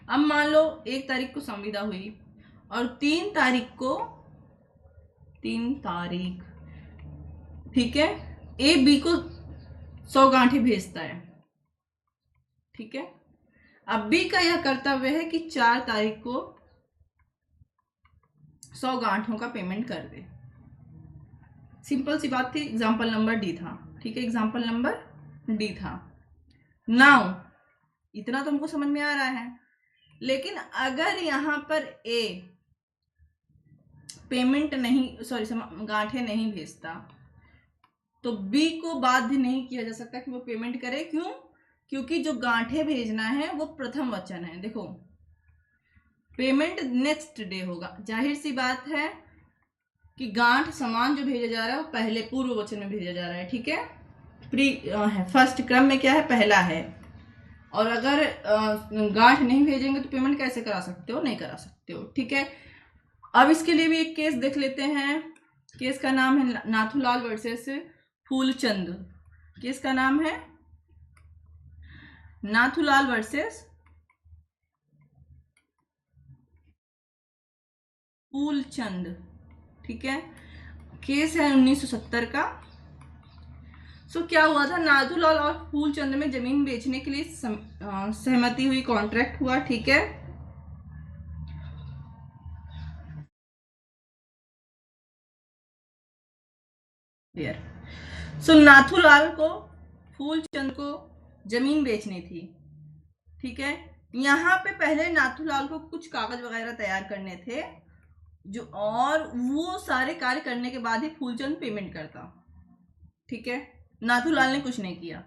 अब मान लो 1 तारीख को संविदा हुई और 3 तारीख को, 3 तारीख, ठीक है, ए बी को 100 गांठें भेजता है, ठीक है। अब बी का यह कर्तव्य है कि 4 तारीख को 100 गांठों का पेमेंट कर दे। सिंपल सी बात थी, एग्जाम्पल नंबर डी था, ठीक है, एग्जाम्पल नंबर डी था। नाउ इतना तो हमको समझ में आ रहा है, लेकिन अगर यहाँ पर ए पेमेंट नहीं, सॉरी, गांठें नहीं भेजता तो बी को बाध्य नहीं किया जा सकता कि वो पेमेंट करे, क्यों, क्योंकि जो गांठें भेजना है वो प्रथम वचन है। देखो पेमेंट नेक्स्ट डे होगा, जाहिर सी बात है कि गांठ सामान जो भेजा जा रहा है वो पहले पूर्व वचन में भेजा जा रहा है, ठीक है, प्री है, फर्स्ट क्रम में क्या है, पहला है, और अगर गांठ नहीं भेजेंगे तो पेमेंट कैसे करा सकते हो, नहीं करा सकते हो, ठीक है। अब इसके लिए भी एक केस देख लेते हैं, केस का नाम है नाथूलाल वर्सेस फूलचंद, केस का नाम है नाथूलाल वर्सेस फूलचंद, ठीक है, केस है 1970 का। सो क्या हुआ था, नाथूलाल और फूलचंद में जमीन बेचने के लिए सहमति हुई, कॉन्ट्रैक्ट हुआ, ठीक है। सो नाथूलाल को, फूलचंद को जमीन बेचनी थी, ठीक है। यहाँ पे पहले नाथूलाल को कुछ कागज वगैरह तैयार करने थे जो, और वो सारे कार्य करने के बाद ही फूलचंद पेमेंट करता, ठीक है। नाथूलाल ने कुछ नहीं किया,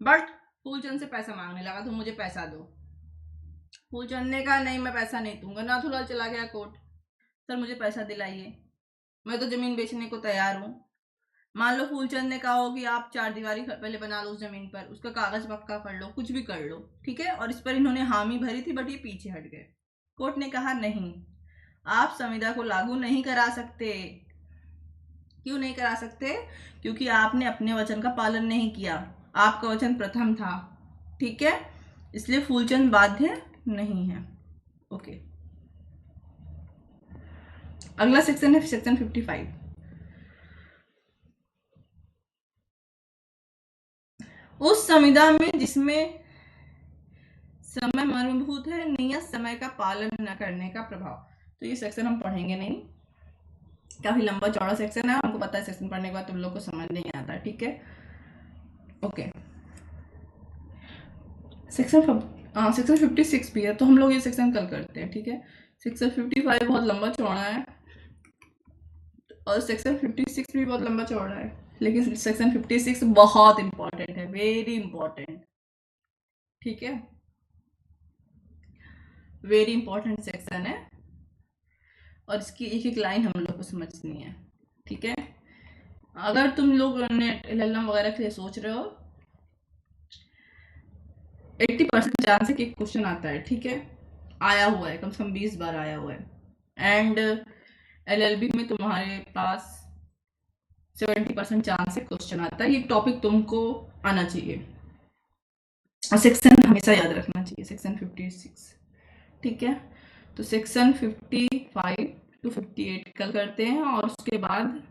बट फूलचंद से पैसा मांगने लगा, तो मुझे पैसा दो। फूलचंद ने कहा नहीं, मैं पैसा नहीं दूंगा। नाथूलाल चला गया कोर्ट, सर मुझे पैसा दिलाइए, मैं तो जमीन बेचने को तैयार हूँ। मान लो फूलचंद ने कहा हो कि आप 4 दीवारी पहले बना लो उस जमीन पर, उसका कागज पक्का कर लो, कुछ भी कर लो, ठीक है। और इस पर इन्होंने हामी भरी थी, बट ये पीछे हट गए। कोर्ट ने कहा नहीं, आप संविदा को लागू नहीं करा सकते। क्यों नहीं करा सकते? क्योंकि आपने अपने वचन का पालन नहीं किया, आपका वचन प्रथम था, ठीक है। इसलिए फूलचंद बाध्य नहीं है। ओके, अगला सेक्शन है सेक्शन 55। उस संविदा में जिसमें समय मर्मभूत है, नियत समय का पालन न करने का प्रभाव। तो ये सेक्शन हम पढ़ेंगे नहीं, काफी लंबा चौड़ा सेक्शन है, हमको पता है सेक्शन पढ़ने के बाद तुम लोग को समझ नहीं आता, ठीक है। ओके, सेक्शन 56 भी है, तो हम लोग ये सेक्शन कल करते हैं, ठीक है। सेक्शन 55 बहुत लंबा चौड़ा है, और सेक्शन 56 भी बहुत लंबा चौड़ा है, लेकिन सेक्शन 56 बहुत इंपॉर्टेंट है, वेरी इंपॉर्टेंट, ठीक है। वेरी इंपॉर्टेंट सेक्शन है, और इसकी एक एक लाइन हम लोग को समझनी है, ठीक है। अगर तुम लोग नेट एलएलएम वगैरह के लिए सोच रहे हो, 80% चांस है कि क्वेश्चन आता है, ठीक है। आया हुआ है, कम से कम 20 बार आया हुआ है। एंड एलएलबी में तुम्हारे पास 70% चांस है क्वेश्चन आता है। ये टॉपिक तुमको आना चाहिए, और सेक्शन हमेशा याद रखना चाहिए, सेक्शन 56, ठीक है। तो सेक्शन 55 to 58 कल करते हैं, और उसके बाद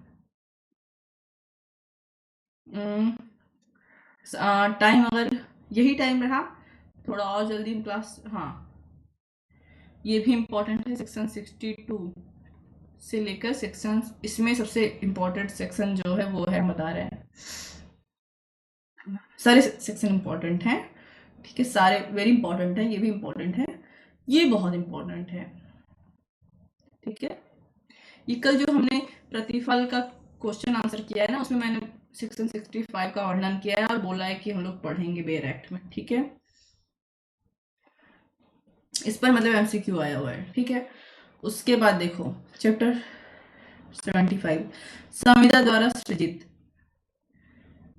टाइम अगर यही टाइम रहा, थोड़ा और जल्दी क्लास, हाँ ये भी इम्पोर्टेंट है, सेक्शन 62 से लेकर सेक्शन, इसमें सबसे इम्पोर्टेंट सेक्शन जो है वो है, बता रहे हैं, सारे सेक्शन इम्पोर्टेंट हैं, ठीक है। सारे वेरी इंपॉर्टेंट है, ये भी इम्पोर्टेंट है, ये बहुत इम्पोर्टेंट है, ठीक है। ये कल जो हमने प्रतिफल का क्वेश्चन आंसर किया है ना, उसमें मैंने सेक्शन 65 का वर्णन किया है, और बोला है कि हम लोग पढ़ेंगे बेयर एक्ट में, ठीक है। इस पर मतलब एमसीक्यू आया हुआ है, ठीक है। उसके बाद देखो चैप्टर 75 संविदा द्वारा सृजित,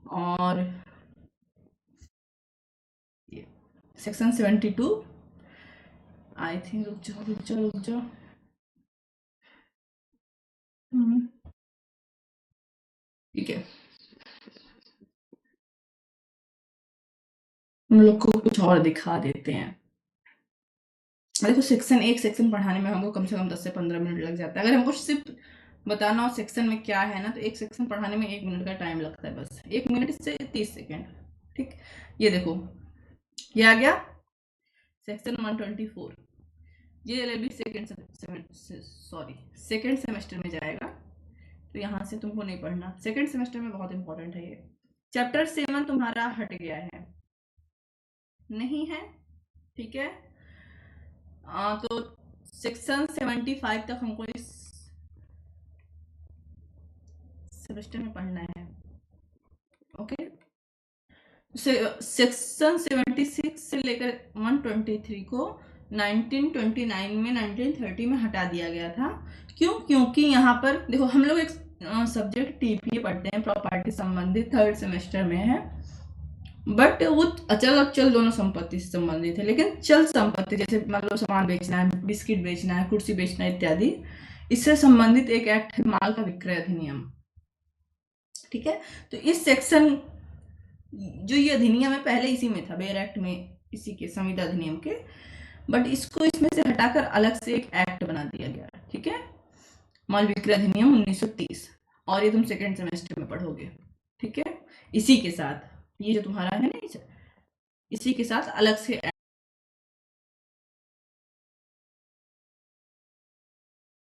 और सेक्शन 72 आई थिंक, रुक जाओ ठीक है, हम लोग को कुछ और दिखा देते हैं। देखो सेक्शन एक सेक्शन पढ़ाने में हमको कम से कम 10 से 15 मिनट लग जाता है। अगर हमको सिर्फ बताना हो सेक्शन में क्या है ना, तो एक सेक्शन पढ़ाने में 1 मिनट का टाइम लगता है, बस 1 मिनट से 30 सेकेंड, ठीक। ये देखो, ये आ गया सेक्शन 124, ये एलएलबी सेकेंड सेमेस्टर में जाएगा, तो यहाँ से तुमको नहीं पढ़ना, सेकेंड सेमेस्टर में बहुत इंपॉर्टेंट है ये। चैप्टर 7 तुम्हारा हट गया है, नहीं है, ठीक है। तो सेक्शन 75 तक हमको इस सेमेस्टर में पढ़ना है, ओके। सेक्शन 76 से लेकर 123 को 1929 में 1930 में हटा दिया गया था। क्यों? क्योंकि यहाँ पर देखो, हम लोग एक सब्जेक्ट टीपीए पढ़ते हैं, प्रॉपर्टी संबंधित, 3rd सेमेस्टर में है, बट वो अचल अचल दोनों संपत्ति से संबंधित है। लेकिन चल संपत्ति, जैसे मान लो सामान बेचना है, बिस्किट बेचना है, कुर्सी बेचना है इत्यादि, इससे संबंधित एक एक्ट है माल का विक्रय अधिनियम, ठीक है। तो इस सेक्शन, जो ये अधिनियम है, पहले इसी में था, बेयर एक्ट में, इसी के संविदा अधिनियम के, बट इसको इसमें से हटाकर अलग से एक एक्ट बना दिया गया, ठीक है, माल विक्रय अधिनियम 1930, और ये तुम सेकेंड सेमेस्टर में पढ़ोगे, ठीक है। इसी के साथ ये जो तुम्हारा है ना, इसी के साथ अलग से